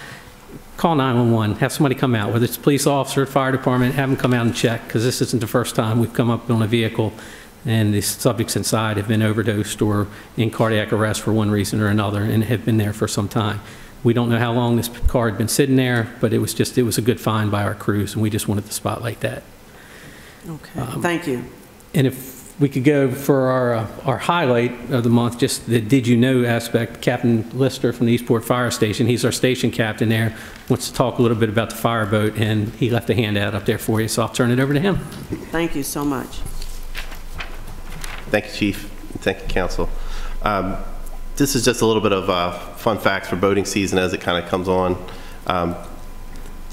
call 911, have somebody come out, whether it's a police officer, fire department, have them come out and check, because this isn't the first time we've come up on a vehicle and the subjects inside have been overdosed or in cardiac arrest for one reason or another and have been there for some time. We don't know how long this car had been sitting there, but it was a good find by our crews, and we just wanted to spotlight that.
Okay, thank you.
And if we could go for our highlight of the month, just the did you know aspect, Captain Lister from the Eastport Fire Station, he's our station captain there, wants to talk a little bit about the fireboat, and he left a handout up there for you, so I'll turn it over to him.
Thank you so much.
Thank you, Chief. Thank you, Council. This is just a little bit of fun facts for boating season as it kind of comes on.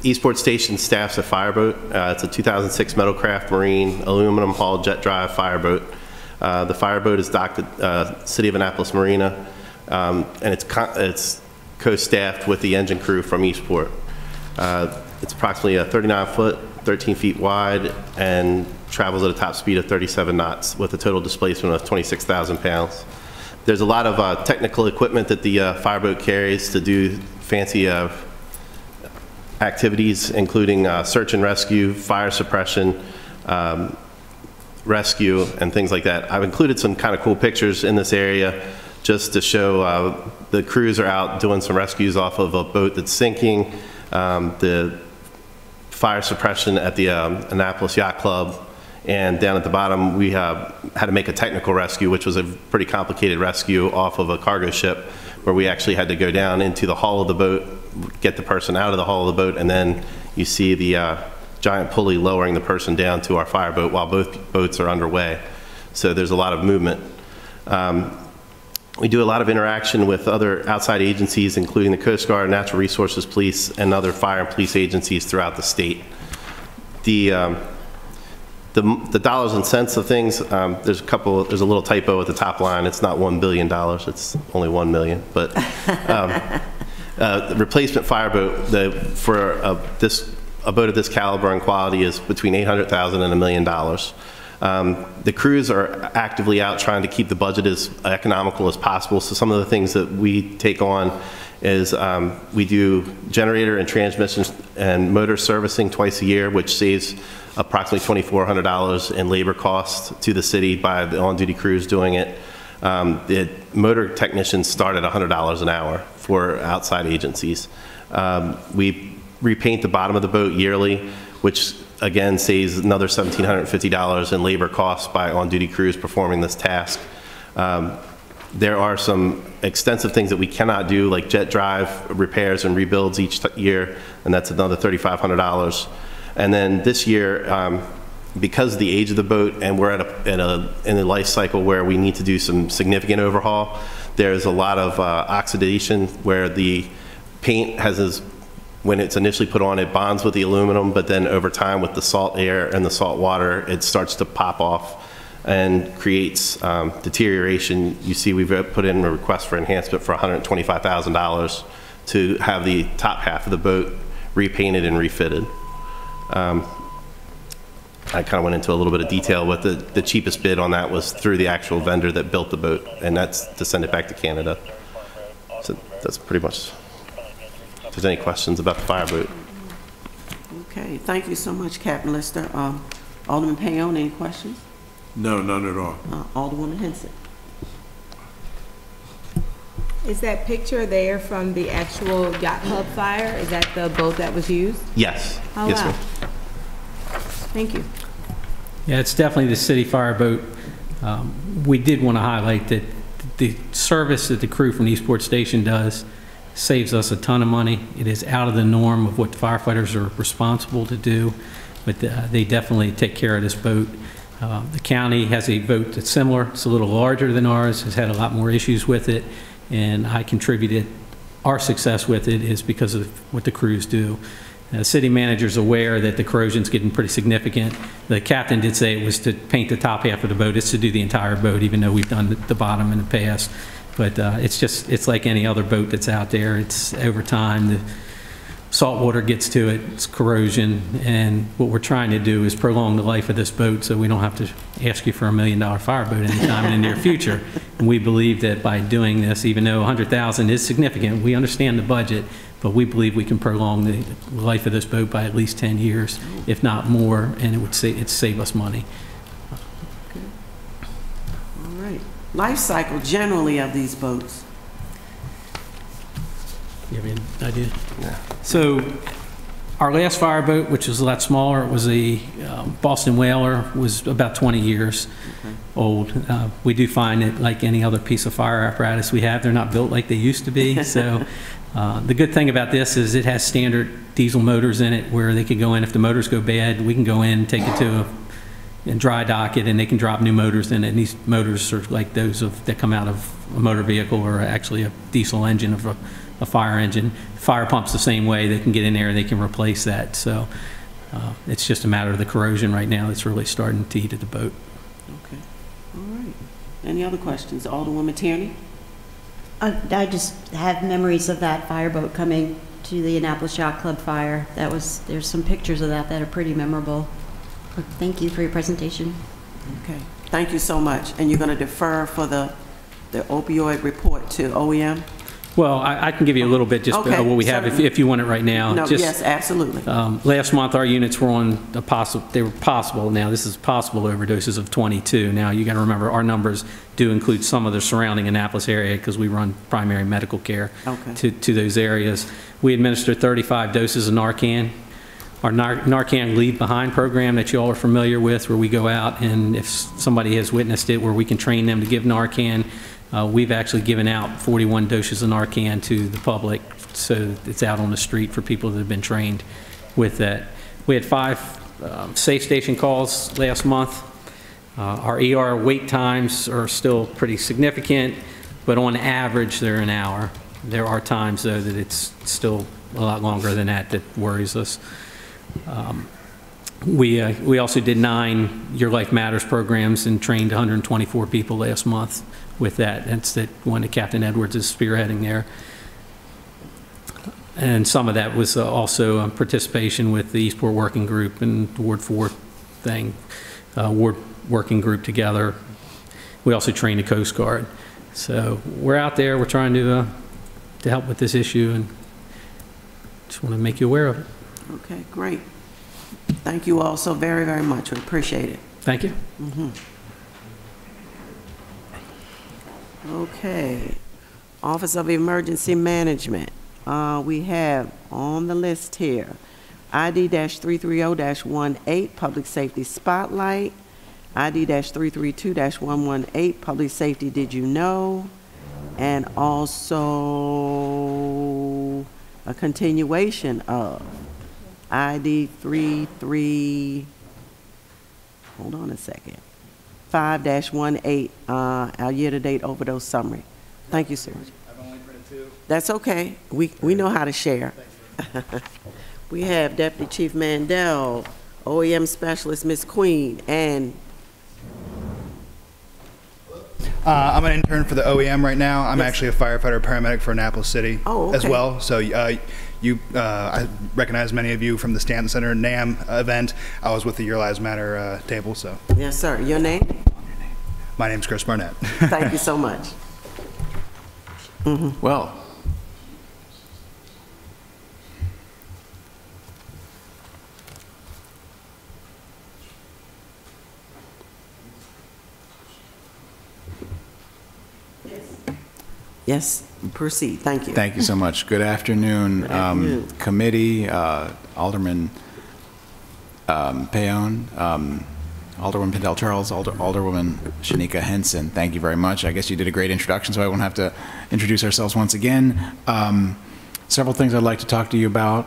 Eastport Station staffs a fireboat. It's a 2006 Metalcraft Marine aluminum hull jet drive fireboat. The fireboat is docked at City of Annapolis Marina, and it's co-staffed with the engine crew from Eastport. It's approximately a 39-foot, 13 feet wide, and travels at a top speed of 37 knots with a total displacement of 26,000 pounds. There's a lot of technical equipment that the fireboat carries to do fancy activities, including search and rescue, fire suppression, rescue, and things like that. I've included some kind of cool pictures in this area just to show the crews are out doing some rescues off of a boat that's sinking, the fire suppression at the Annapolis Yacht Club, and down at the bottom we had to make a technical rescue, which was a pretty complicated rescue off of a cargo ship, where we actually had to go down into the hull of the boat, get the person out of the hull of the boat, and then you see the giant pulley lowering the person down to our fireboat while both boats are underway. So there's a lot of movement. We do a lot of interaction with other outside agencies, including the Coast Guard, Natural Resources Police, and other fire and police agencies throughout the state. The dollars and cents of things, there's a little typo at the top line. It's not $1 billion, it's only 1 million. But the replacement fireboat for a boat of this caliber and quality is between $800,000 and $1 million. The crews are actively out trying to keep the budget as economical as possible. So some of the things that we take on is we do generator and transmission and motor servicing twice a year, which saves approximately $2,400 in labor costs to the city by the on-duty crews doing it. The motor technicians start at $100 an hour for outside agencies. We repaint the bottom of the boat yearly, which again saves another $1,750 in labor costs by on-duty crews performing this task. There are some extensive things that we cannot do, like jet drive repairs and rebuilds each year, and that's another $3,500. And then this year, because of the age of the boat and we're in a life cycle where we need to do some significant overhaul, there's a lot of oxidation where the paint when it's initially put on, it bonds with the aluminum, but then over time with the salt air and the salt water, it starts to pop off and creates deterioration. You see we've put in a request for enhancement for $125,000 to have the top half of the boat repainted and refitted. I I kind of went into a little bit of detail, but the cheapest bid on that was through the actual vendor that built the boat, and that's to send it back to Canada. So that's pretty much, if there's any questions about the fireboat.
Okay, thank you so much, Captain Lister. Alderman Payon, any questions?
No, none at all.
Alderwoman Henson.
Is that picture there from the actual Yacht Club fire? Is that the boat that was used?
Yes.
Oh,
Yes,
wow.
ma'am.
Thank you.
Yeah, it's definitely the city fireboat. We did want to highlight that the service that the crew from Eastport Station does saves us a ton of money. It is out of the norm of what firefighters are responsible to do, but they definitely take care of this boat. The county has a boat that's similar. It's a little larger than ours, has had a lot more issues with it, and I contributed. Our success with it is because of what the crews do. The city manager's aware that the corrosion's getting pretty significant. The captain did say it was to paint the top half of the boat. It's to do the entire boat, even though we've done the bottom in the past. But it's like any other boat that's out there. It's over time, the salt water gets to it, it's corrosion, and what we're trying to do is prolong the life of this boat so we don't have to ask you for $1 million fireboat anytime in the near future. And we believe that by doing this, even though $100,000 is significant, we understand the budget, but we believe we can prolong the life of this boat by at least 10 years, if not more, and it'd save us money.
All right. Life cycle generally of these boats.
You have any idea? Yeah. So our last fireboat, which was a lot smaller, it was a Boston Whaler, was about 20 years old. We do find that, like any other piece of fire apparatus we have, they're not built like they used to be. So the good thing about this is it has standard diesel motors in it where they can go in. If the motors go bad, we can go in, take it to and dry dock it, and they can drop new motors in it. And these motors are like those that come out of a motor vehicle, or actually a diesel engine of a fire engine. Fire pump's the same way. They can get in there and they can replace that. So it's just a matter of the corrosion right now that's really starting to eat at the boat.
Okay. All right. Any other questions? Alderwoman Tierney?
I just have memories of that fireboat coming to the Annapolis Yacht Club fire. There's some pictures of that are pretty memorable. But thank you for your presentation.
Okay. Thank you so much. And you're going to defer for the opioid report to OEM?
Well, I can give you a little bit just
Okay,
what we have if you want it right now.
No,
Just,
yes, absolutely.
Last month, our units were on they were possible. Now, this is possible overdoses of 22. Now, you got to remember, our numbers do include some of the surrounding Annapolis area because we run primary medical care to those areas. We administered 35 doses of Narcan. Our Narcan Leave Behind program that you all are familiar with, where we go out and if somebody has witnessed it, where we can train them to give Narcan. We've actually given out 41 doses of Narcan to the public, so it's out on the street for people that have been trained with that. We had 5 safe station calls last month. Our ER wait times are still pretty significant, but on average, they're an hour. There are times, though, that it's still a lot longer than that worries us. We also did 9 Your Life Matters programs and trained 124 people last month with that. That's the one that Captain Edwards is spearheading there. And some of that was also participation with the Eastport Working Group and Ward 4 thing, Ward Working Group together. We also trained the Coast Guard. So we're out there, we're trying to help with this issue, and just want to make you aware of it.
Okay, great. Thank you all so very, very much. We appreciate it.
Thank you.
Okay. Office of Emergency Management. We have on the list here ID-330-18, Public Safety Spotlight. ID-332-118, Public Safety Did You Know? And also a continuation of ID-33, hold on a second, 5-18, our year-to-date overdose summary. Thank you, sir.
I've only printed 2.
That's okay. We know how to share. We have Deputy Chief Mandel, OEM Specialist Ms. Queen, and
I'm an intern for the OEM right now. I'm actually a firefighter paramedic for Annapolis City as well. So I recognize many of you from the Stanton Center NAM event. I was with the Your Lives Matter table, so.
Yes, sir. Your name?
My name's Chris Barnett.
Thank you so much.
Well,
Yes, proceed. Thank you.
thank you so much. Good afternoon,
afternoon.
committee, Alderman Payon, Alderwoman Pendel Charles, Alderwoman Shanika Henson. Thank you very much. I guess you did a great introduction, so I won't have to introduce ourselves once again. Several things I'd like to talk to you about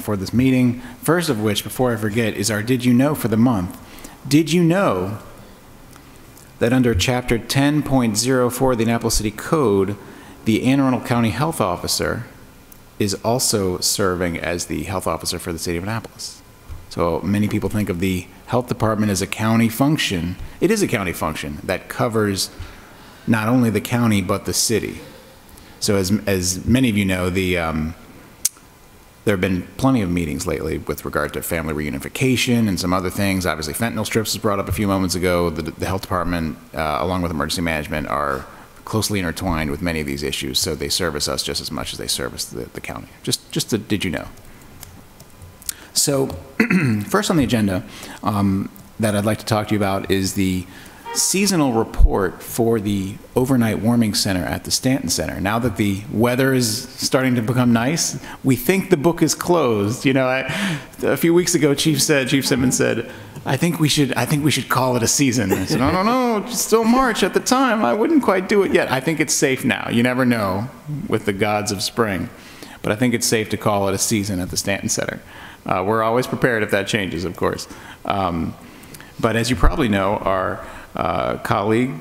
for this meeting. First of which, before I forget, is our Did You Know for the month. Did you know that under Chapter 10.04 of the Annapolis City Code, the Anne Arundel County Health Officer is also serving as the health officer for the city of Annapolis? So many people think of the health department as a county function. It is a county function that covers not only the county but the city. So as many of you know, there have been plenty of meetings lately with regard to family reunification and some other things. Obviously, fentanyl strips was brought up a few moments ago. The health department, along with emergency management, are closely intertwined with many of these issues, so they service us just as much as they service the county. Just a, did you know? So first on the agenda that I'd like to talk to you about is the seasonal report for the overnight warming center at the Stanton Center. Now that the weather is starting to become nice, we think the book is closed. You know, a few weeks ago, Chief Simmons said, I think we should call it a season. I said, no, it's still March at the time. I wouldn't quite do it yet. I think it's safe now. You never know with the gods of spring. But I think it's safe to call it a season at the Stanton Center. We're always prepared if that changes, of course. But as you probably know, our colleague,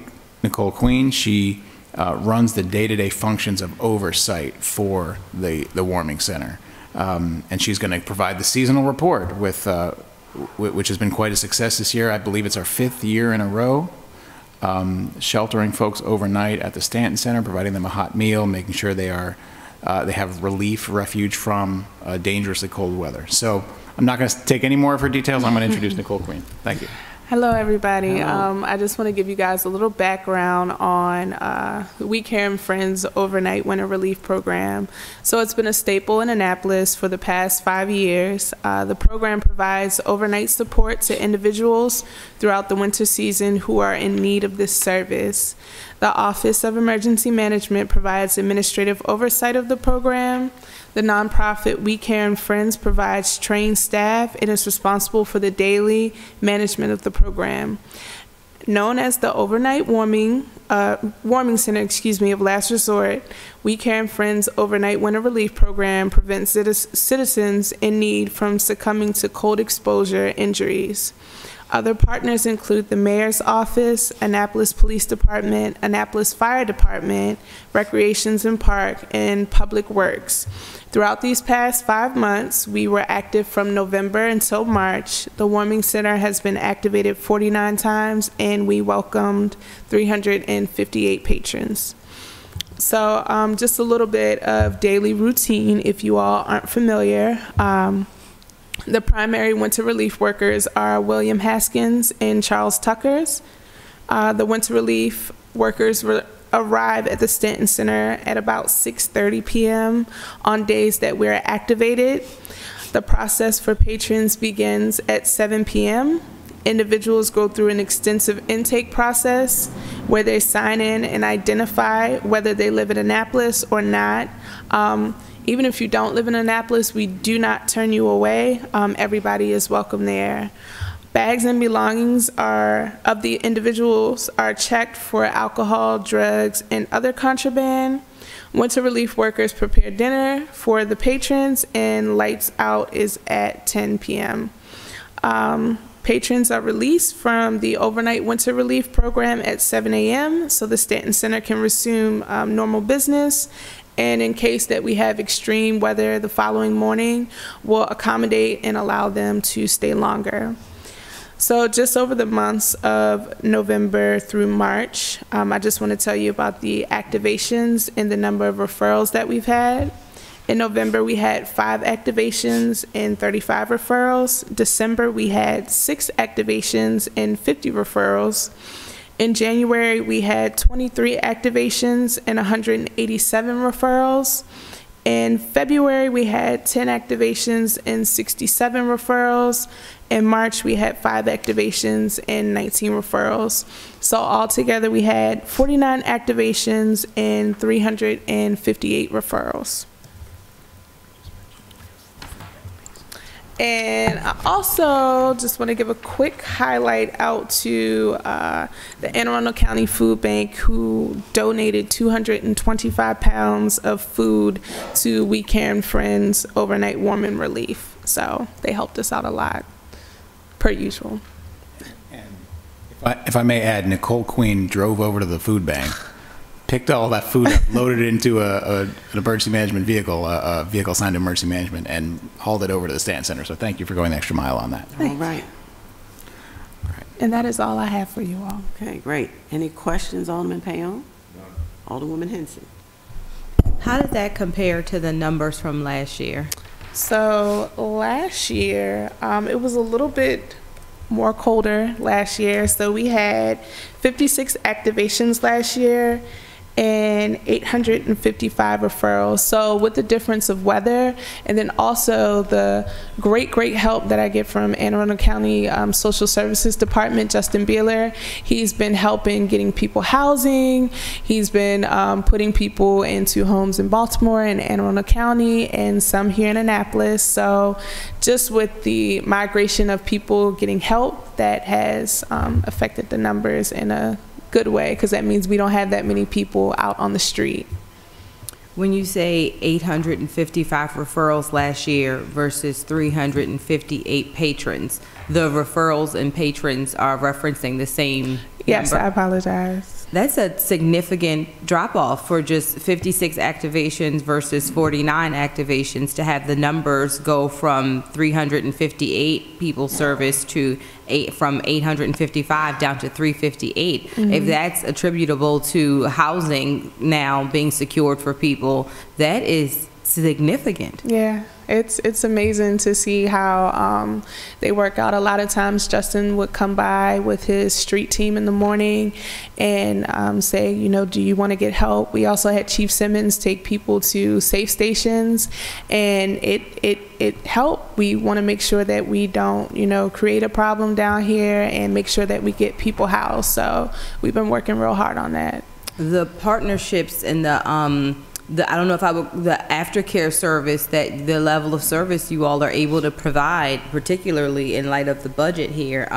Nicole Queen, she runs the day-to-day functions of oversight for the warming center. And she's going to provide the seasonal report, which has been quite a success this year. I believe it's our 5th year in a row, sheltering folks overnight at the Stanton Center, providing them a hot meal, making sure they have refuge from dangerously cold weather. So I'm not going to take any more of her details. I'm going to introduce Nicole Queen. Thank you.
Hello, everybody.
Hello.
I just want to give you guys a little background on the We Care and Friends Overnight Winter Relief Program. So it's been a staple in Annapolis for the past 5 years. The program provides overnight support to individuals throughout the winter season who are in need of this service. The Office of Emergency Management provides administrative oversight of the program. The nonprofit We Care and Friends provides trained staff and is responsible for the daily management of the program. Known as the Overnight Warming Center, of Last Resort, We Care and Friends Overnight Winter Relief Program prevents citizens in need from succumbing to cold exposure injuries. Other partners include the Mayor's Office, Annapolis Police Department, Annapolis Fire Department, Recreations and Park, and Public Works. Throughout these past 5 months, we were active from November until March. The Warming Center has been activated 49 times, and we welcomed 358 patrons. So just a little bit of daily routine, if you all aren't familiar. The primary winter relief workers are William Haskins and Charles Tuckers. The winter relief workers arrive at the Stanton Center at about 6:30 p.m. on days that we're activated. The process for patrons begins at 7 p.m. Individuals go through an extensive intake process where they sign in and identify whether they live in Annapolis or not. Even if you don't live in Annapolis, we do not turn you away. Everybody is welcome there. Bags and belongings of the individuals are checked for alcohol, drugs, and other contraband. Winter relief workers prepare dinner for the patrons, and lights out is at 10 p.m. Patrons are released from the overnight winter relief program at 7 a.m. so the Stanton Center can resume normal business. And in case that we have extreme weather the following morning, we'll accommodate and allow them to stay longer. So just over the months of November through March, I just want to tell you about the activations and the number of referrals that we've had. In November, we had 5 activations and 35 referrals. December, we had 6 activations and 50 referrals. In January, we had 23 activations and 187 referrals. In February, we had 10 activations and 67 referrals. In March, we had 5 activations and 19 referrals. So altogether, we had 49 activations and 358 referrals. And I also just want to give a quick highlight out to the Anne Arundel County Food Bank, who donated 225 pounds of food to We Care and Friends Overnight Warming Relief. So they helped us out a lot, per usual.
And if I may add, Nicole Queen drove over to the food bank, picked all that food up, loaded it into an emergency management vehicle, a vehicle assigned to emergency management, and hauled it over to the Stanton Center. So thank you for going the extra mile on that.
All right.
And that is all I have for you all.
Okay, great. Any questions, Alderman Payon? Alderwoman Henson?
How did that compare to the numbers from last year?
So last year, it was a little bit more colder last year. So we had 56 activations last year and 855 referrals. So with the difference of weather, and then also the great help that I get from Anne Arundel County Social Services Department, Justin Beeler. He's been helping getting people housing. He's been putting people into homes in Baltimore and Anne Arundel County, and some here in Annapolis. So just with the migration of people getting help, that has affected the numbers in a good way, because that means we don't have that many people out on the street.
When you say 855 referrals last year versus 358 patrons, the referrals and patrons are referencing the same
Yes,
number?
I apologize.
That's a significant drop-off for just 56 activations versus 49 activations, to have the numbers go from 358 people serviced to from 855 down to 358. If that's attributable to housing now being secured for people, that is significant.
Yeah, it's amazing to see how they work out. A lot of times Justin would come by with his street team in the morning and say, you know, do you want to get help? We also had Chief Simmons take people to safe stations, and it helped. We want to make sure that we don't, you know, create a problem down here, and make sure that we get people housed. So we've been working real hard on that.
The partnerships and I don't know if the aftercare service, that the level of service you all are able to provide, particularly in light of the budget here,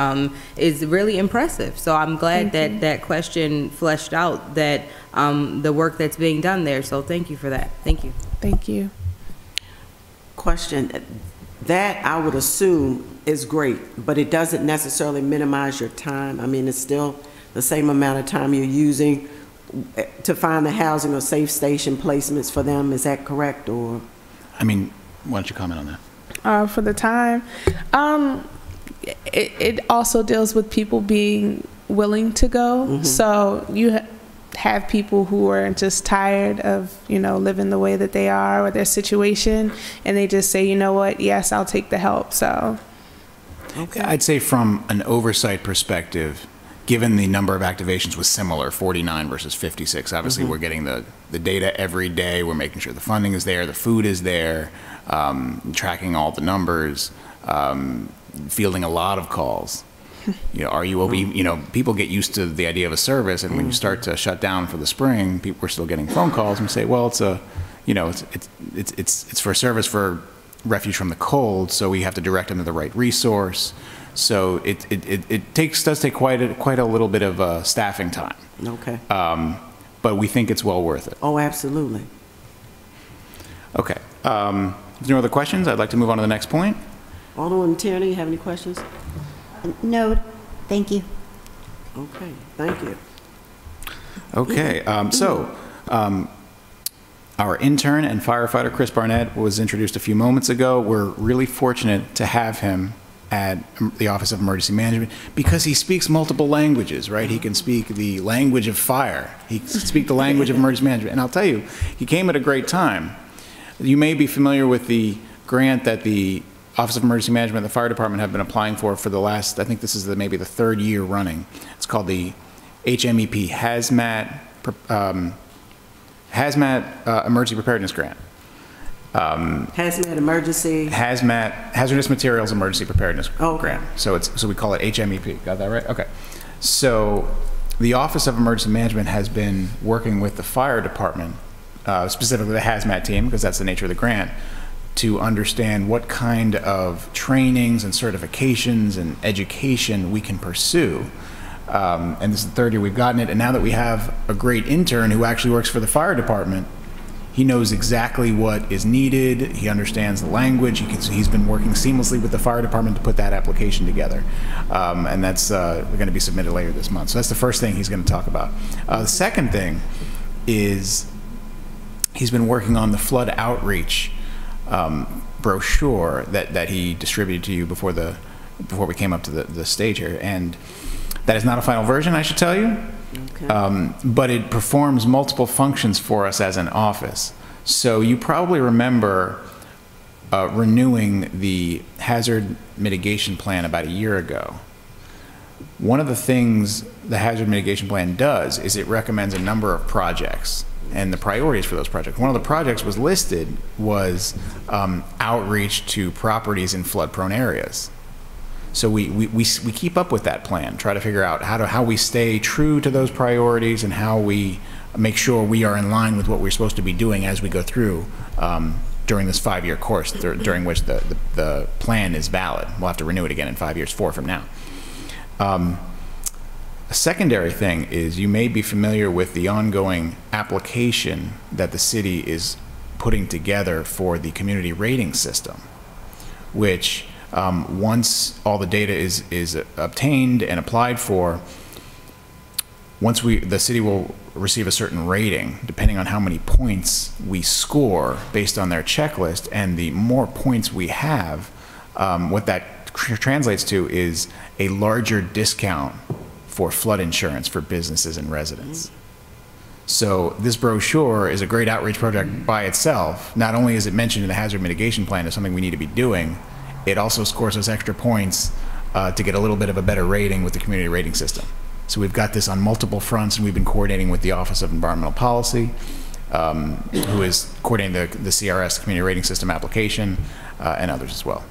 is really impressive. So I'm glad that question fleshed out that the work that's being done there. So thank you for that. Thank you.
Thank you.
Question. That, I would assume, is great, but it doesn't necessarily minimize your time. I mean, it's still the same amount of time you're using to find the housing or safe station placements for them. Is that correct? Or,
I mean, why don't you comment on that?
For the time, it also deals with people being willing to go. So you have people who are just tired of, you know, living the way that they are or their situation, and they just say, you know what, yes, I'll take the help. So
okay.
I'd say from an oversight perspective, given the number of activations was similar, 49 versus 56, obviously we're getting the data every day. We're making sure the funding is there, the food is there, tracking all the numbers, fielding a lot of calls. You know, you know, people get used to the idea of a service, and when you start to shut down for the spring, people are still getting phone calls and say, well, it's a, you know, it's for a service for refuge from the cold, so we have to direct them to the right resource. So it does take quite a little bit of staffing time.
Okay.
But we think it's well worth it.
Oh, absolutely.
Okay. If there are no other questions, I'd like to move on to the next point.
Alderwoman Tierney, you have any questions?
No, thank you.
Okay, thank you.
Okay. Our intern and firefighter, Chris Barnett, was introduced a few moments ago. We're really fortunate to have him at the Office of Emergency Management because he speaks multiple languages, right? He can speak the language of fire. He can speak the language of emergency management. And I'll tell you, he came at a great time. You may be familiar with the grant that the Office of Emergency Management and the Fire Department have been applying for the last, I think this is maybe the third year running. It's called the HMEP, Hazmat Emergency Preparedness Grant.
Hazmat emergency.
Hazardous Materials Emergency Preparedness Grant. So we call it HMEP. Got that right? Okay. So the Office of Emergency Management has been working with the fire department, specifically the hazmat team, because that's the nature of the grant, to understand what kind of trainings and certifications and education we can pursue. And this is the third year we've gotten it. And now that we have a great intern who actually works for the fire department, he knows exactly what is needed. He understands the language. He's been working seamlessly with the fire department to put that application together. And that's going to be submitted later this month. So that's the first thing he's going to talk about. The second thing is he's been working on the flood outreach brochure that he distributed to you before we came up to the stage here. And that is not a final version, I should tell you. Okay. But it performs multiple functions for us as an office. So you probably remember renewing the hazard mitigation plan about a year ago. One of the things the hazard mitigation plan does is it recommends a number of projects and the priorities for those projects. One of the projects was outreach to properties in flood-prone areas. So we keep up with that plan, try to figure out how we stay true to those priorities and how we make sure we are in line with what we're supposed to be doing as we go through during this 5-year course, during which the plan is valid. We'll have to renew it again in 5 years, 4 from now. A secondary thing is you may be familiar with the ongoing application that the city is putting together for the community rating system, which once all the data is obtained and applied for, the city will receive a certain rating depending on how many points we score based on their checklist. And the more points we have, what that translates to is a larger discount for flood insurance for businesses and residents. So this brochure is a great outreach project by itself. Not only is it mentioned in the hazard mitigation plan as something we need to be doing, it also scores us extra points to get a little bit of a better rating with the community rating system. So we've got this on multiple fronts, and we've been coordinating with the Office of Environmental Policy, who is coordinating the CRS community rating system application, and others as well.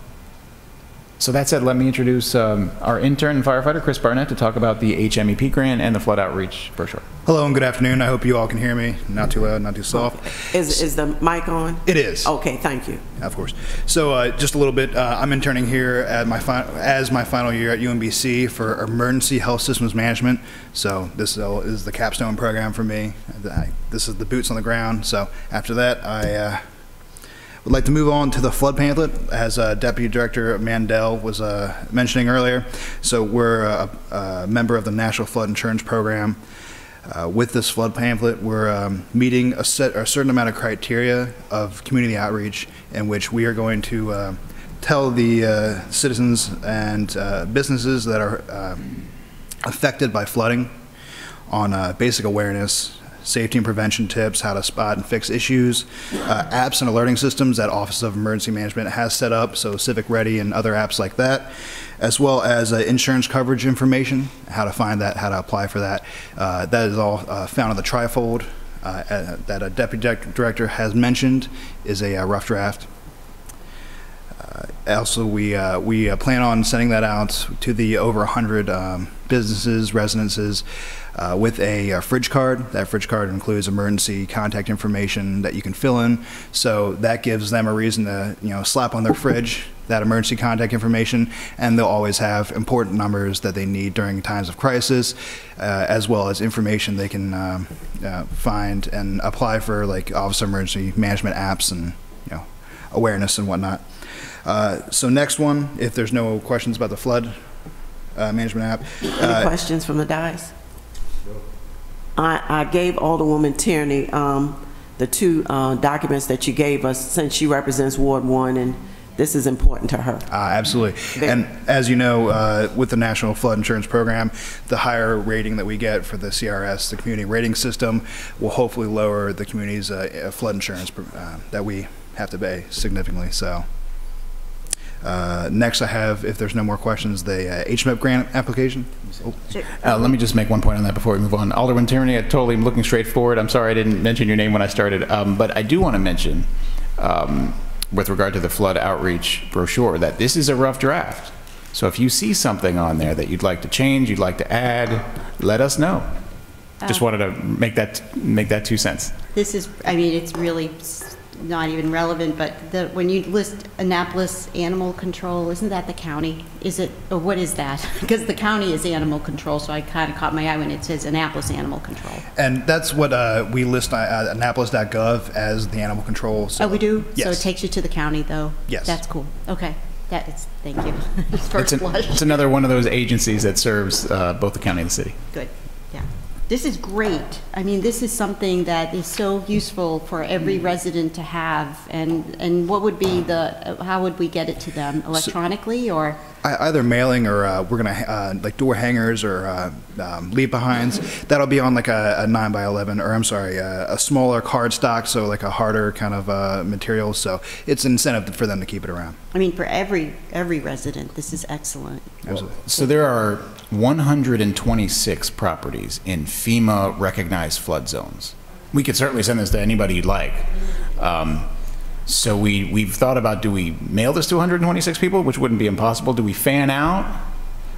So that said, let me introduce our intern and firefighter, Chris Barnett, to talk about the HMEP grant and the flood outreach brochure.
Hello and good afternoon. I hope you all can hear me. Not too loud, not too soft.
Is the mic on?
It is.
Okay, thank you.
Of course. So just a little bit, I'm interning here at as my final year at UMBC for Emergency Health Systems Management. So this is the capstone program for me. This is the boots on the ground. So after that, I would like to move on to the flood pamphlet, as Deputy Director Mandel was mentioning earlier. So we're a member of the National Flood Insurance Program. With this flood pamphlet, we're meeting a certain amount of criteria of community outreach in which we are going to tell the citizens and businesses that are affected by flooding on basic awareness, safety and prevention tips, how to spot and fix issues, apps and alerting systems that Office of Emergency Management has set up, so Civic Ready and other apps like that, as well as insurance coverage information, how to find that, how to apply for that. That is all found in the trifold that a Deputy Director has mentioned is a rough draft. Also, we plan on sending that out to the over 100 businesses, residences, with a fridge card. That fridge card includes emergency contact information that you can fill in. So that gives them a reason to, slap on their fridge that emergency contact information, and they'll always have important numbers that they need during times of crisis, as well as information they can find and apply for, like Office of Emergency Management apps and awareness and whatnot. So next one, if there's no questions about the flood management app.
Any questions from the dais? I gave Alderwoman Tierney the two documents that you gave us, since she represents Ward 1, and this is important to her.
Absolutely. And as you know, with the National Flood Insurance Program, the higher rating that we get for the CRS, the community rating system, will hopefully lower the community's flood insurance that we have to pay significantly. So next I have, if there's no more questions, the HMEP grant application.
Let me just make one point on that before we move on. Alderman Tierney, I totally am looking straight forward. I'm sorry I didn't mention your name when I started, but I do want to mention, with regard to the flood outreach brochure, that this is a rough draft. So if you see something on there that you'd like to change, you'd like to add, let us know. Just wanted to make that 2 cents.
This is, I mean, it's really not even relevant, but when you list Annapolis Animal Control, isn't that the county? Is it, or what is that? Because the county is animal control, so I kind of caught my eye when it says Annapolis Animal Control.
And that's what we list at annapolis.gov as the animal control. So,
oh, we do?
yes.
So it takes you to the county, though?
Yes.
That's cool. Okay. That is, thank you. First blush.
It's another one of those agencies that serves both the county and the city.
Good. Yeah. This is great. I mean, this is something that is so useful for every resident to have. And what would be how would we get it to them? Electronically or?
Either mailing or we're going to, like door hangers or leave behinds. That'll be on like a 9x11, or I'm sorry, a smaller card stock, so like a harder kind of material. So it's an incentive for them to keep it around.
I mean, for every resident, this is excellent.
Absolutely.
So there are 126 properties in FEMA recognized flood zones. We could certainly send this to anybody you'd like. So we've thought about, do we mail this to 126 people, which wouldn't be impossible? Do we fan out?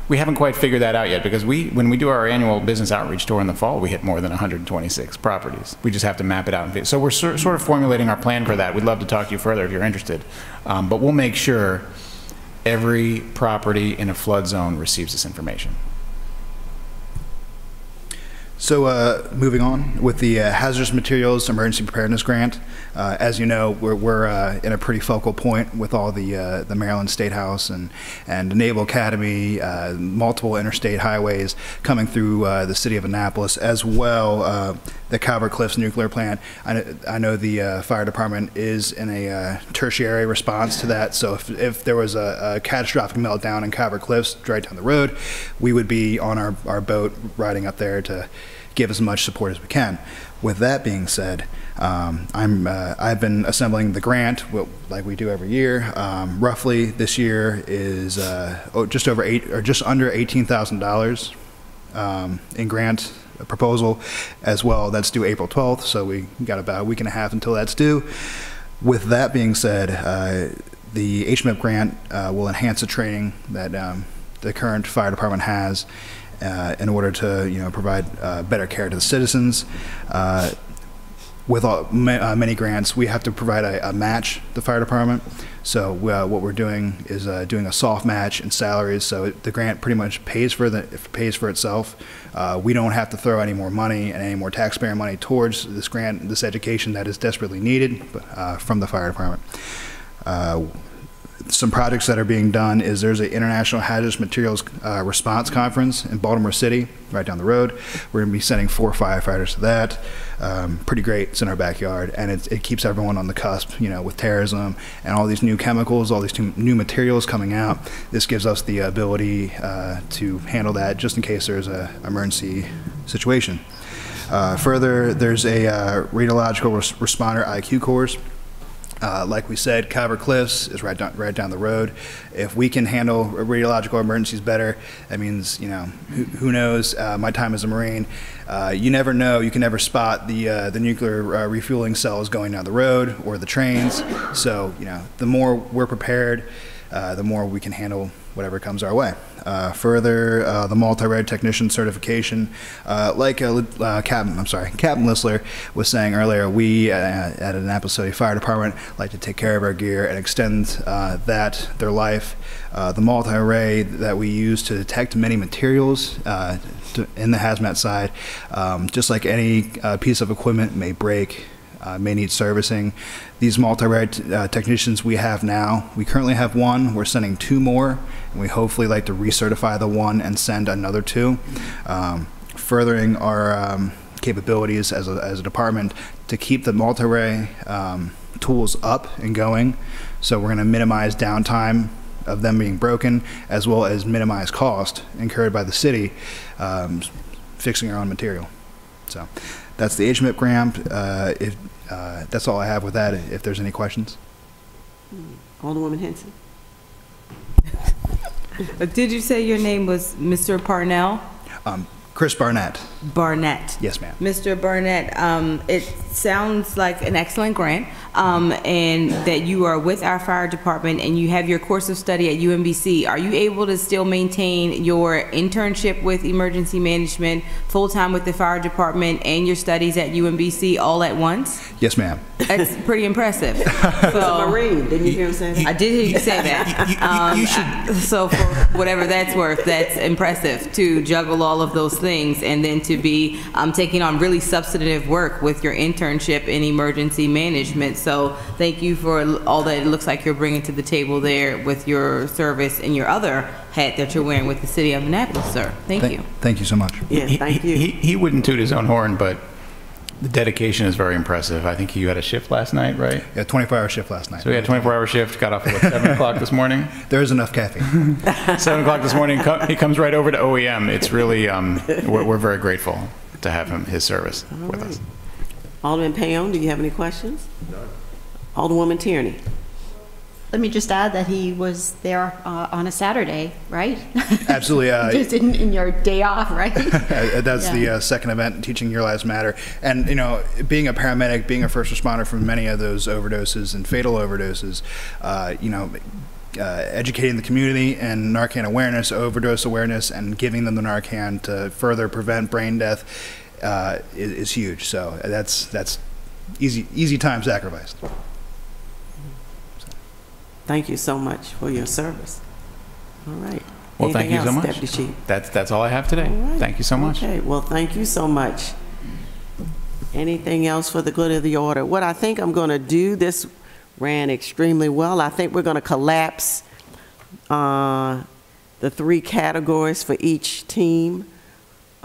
We haven't quite figured that out yet, because when we do our annual business outreach tour in the fall, we hit more than 126 properties. We just have to map it out. So we're sort of formulating our plan for that. We'd love to talk to you further if you're interested. But we'll make sure every property in a flood zone receives this information.
So moving on with the Hazardous Materials Emergency Preparedness Grant, as you know, we're in a pretty focal point with all the Maryland State House and Naval Academy, multiple interstate highways coming through the city of Annapolis, as well the Calvert Cliffs nuclear plant. I know the fire department is in a tertiary response to that, so if there was a catastrophic meltdown in Calvert Cliffs right down the road, we would be on our boat riding up there to give as much support as we can. With that being said, I've been assembling the grant like we do every year. Roughly this year is just under $18,000 in grant proposal as well. That's due April 12th, so we got about a week and a half until that's due. With that being said, the HMEP grant will enhance the training that the current fire department has in order to provide better care to the citizens. With many grants, we have to provide a match to the fire department. So what we're doing is doing a soft match in salaries. So the grant pretty much pays for itself. We don't have to throw any more money and any more taxpayer money towards this grant, this education that is desperately needed from the fire department. Some projects that are being done is there's an International Hazardous Materials Response Conference in Baltimore City, right down the road. We're going to be sending 4 firefighters to that. Pretty great. It's in our backyard, and it keeps everyone on the cusp, with terrorism and all these new chemicals, all these new materials coming out. This gives us the ability to handle that just in case there's an emergency situation. Further, there's a radiological responder IQ course. Like we said, Calvert Cliffs is right down the road. If we can handle radiological emergencies better, that means, who knows? My time as a Marine, you never know. You can never spot the nuclear refueling cells going down the road or the trains. So, the more we're prepared, the more we can handle whatever comes our way. Further, the multi-rad technician certification, like Captain Lissler was saying earlier, we at Annapolis City Fire Department like to take care of our gear and extend their life. The multi-array that we use to detect many materials in the hazmat side, just like any piece of equipment may break, may need servicing. These multi-rad technicians we have now, we currently have 1. We're sending 2 more, and we hopefully like to recertify the 1 and send another 2, furthering our capabilities as a department to keep the multi-ray tools up and going. So we're going to minimize downtime of them being broken, as well as minimize cost incurred by the city fixing our own material. So that's the HMIP grant. That's all I have with that, if there's any questions.
Alderwoman Henson?
Did you say your name was Mr. Parnell?
Chris Barnett.
Barnett.
Yes, ma'am.
Mr. Barnett, it sounds like an excellent grant, and that you are with our fire department and you have your course of study at UMBC. Are you able to still maintain your internship with emergency management, full-time with the fire department, and your studies at UMBC all at once?
Yes, ma'am.
That's pretty impressive.
So, Marine, didn't you hear him say that?
I did hear you say that.
You should.
So for whatever that's worth, that's impressive to juggle all of those things and then to be taking on really substantive work with your internship in emergency management. So thank you for all that it looks like you're bringing to the table there with your service and your other hat that you're wearing with the city of Annapolis, sir. Thank you.
Thank you so much.
Yes, thank you.
He wouldn't toot his own horn, but the dedication is very impressive. I think you had a shift last night, right?
Yeah, 24-hour shift last night.
So we had a 24-hour shift, got off at what, 7 o'clock this morning?
There is enough caffeine.
7 o'clock this morning, he comes right over to OEM. It's really, we're very grateful to have his service with us.
Alderman Payon, do you have any questions? No. Alderwoman Tierney?
Let me just add that he was there on a Saturday, right?
Absolutely.
Just in your day off, right?
That's the second event, Teaching Your Lives Matter. And, you know, being a paramedic, being a first responder for many of those overdoses and fatal overdoses, you know, educating the community and Narcan awareness, overdose awareness, and giving them the Narcan to further prevent brain death is huge. So that's easy time sacrificed.
Thank you so much for your service. All right.
Well, thank you so much.
Deputy Chief?
That's all I have today.
All right.
Thank you so much.
Okay, well, thank you so much. Anything else for the good of the order? What I think I'm going to do, this ran extremely well. I think we're going to collapse the 3 categories for each team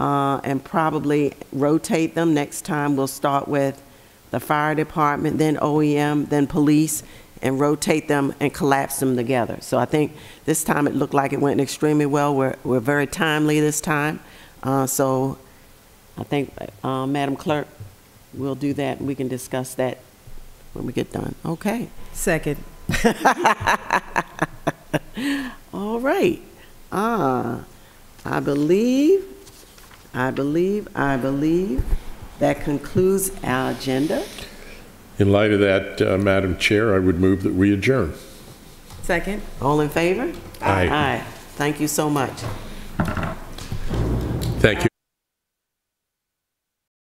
and probably rotate them. Next time we'll start with the fire department, then OEM, then police, and rotate them and collapse them together. So I think this time it looked like it went extremely well. We're very timely this time. So I think, Madam Clerk, we'll do that and we can discuss that when we get done. Okay.
Second.
All right. I believe that concludes our agenda.
In light of that, Madam Chair, I would move that we adjourn.
Second.
All in favor?
Aye.
Aye. Thank you so much.
Thank you.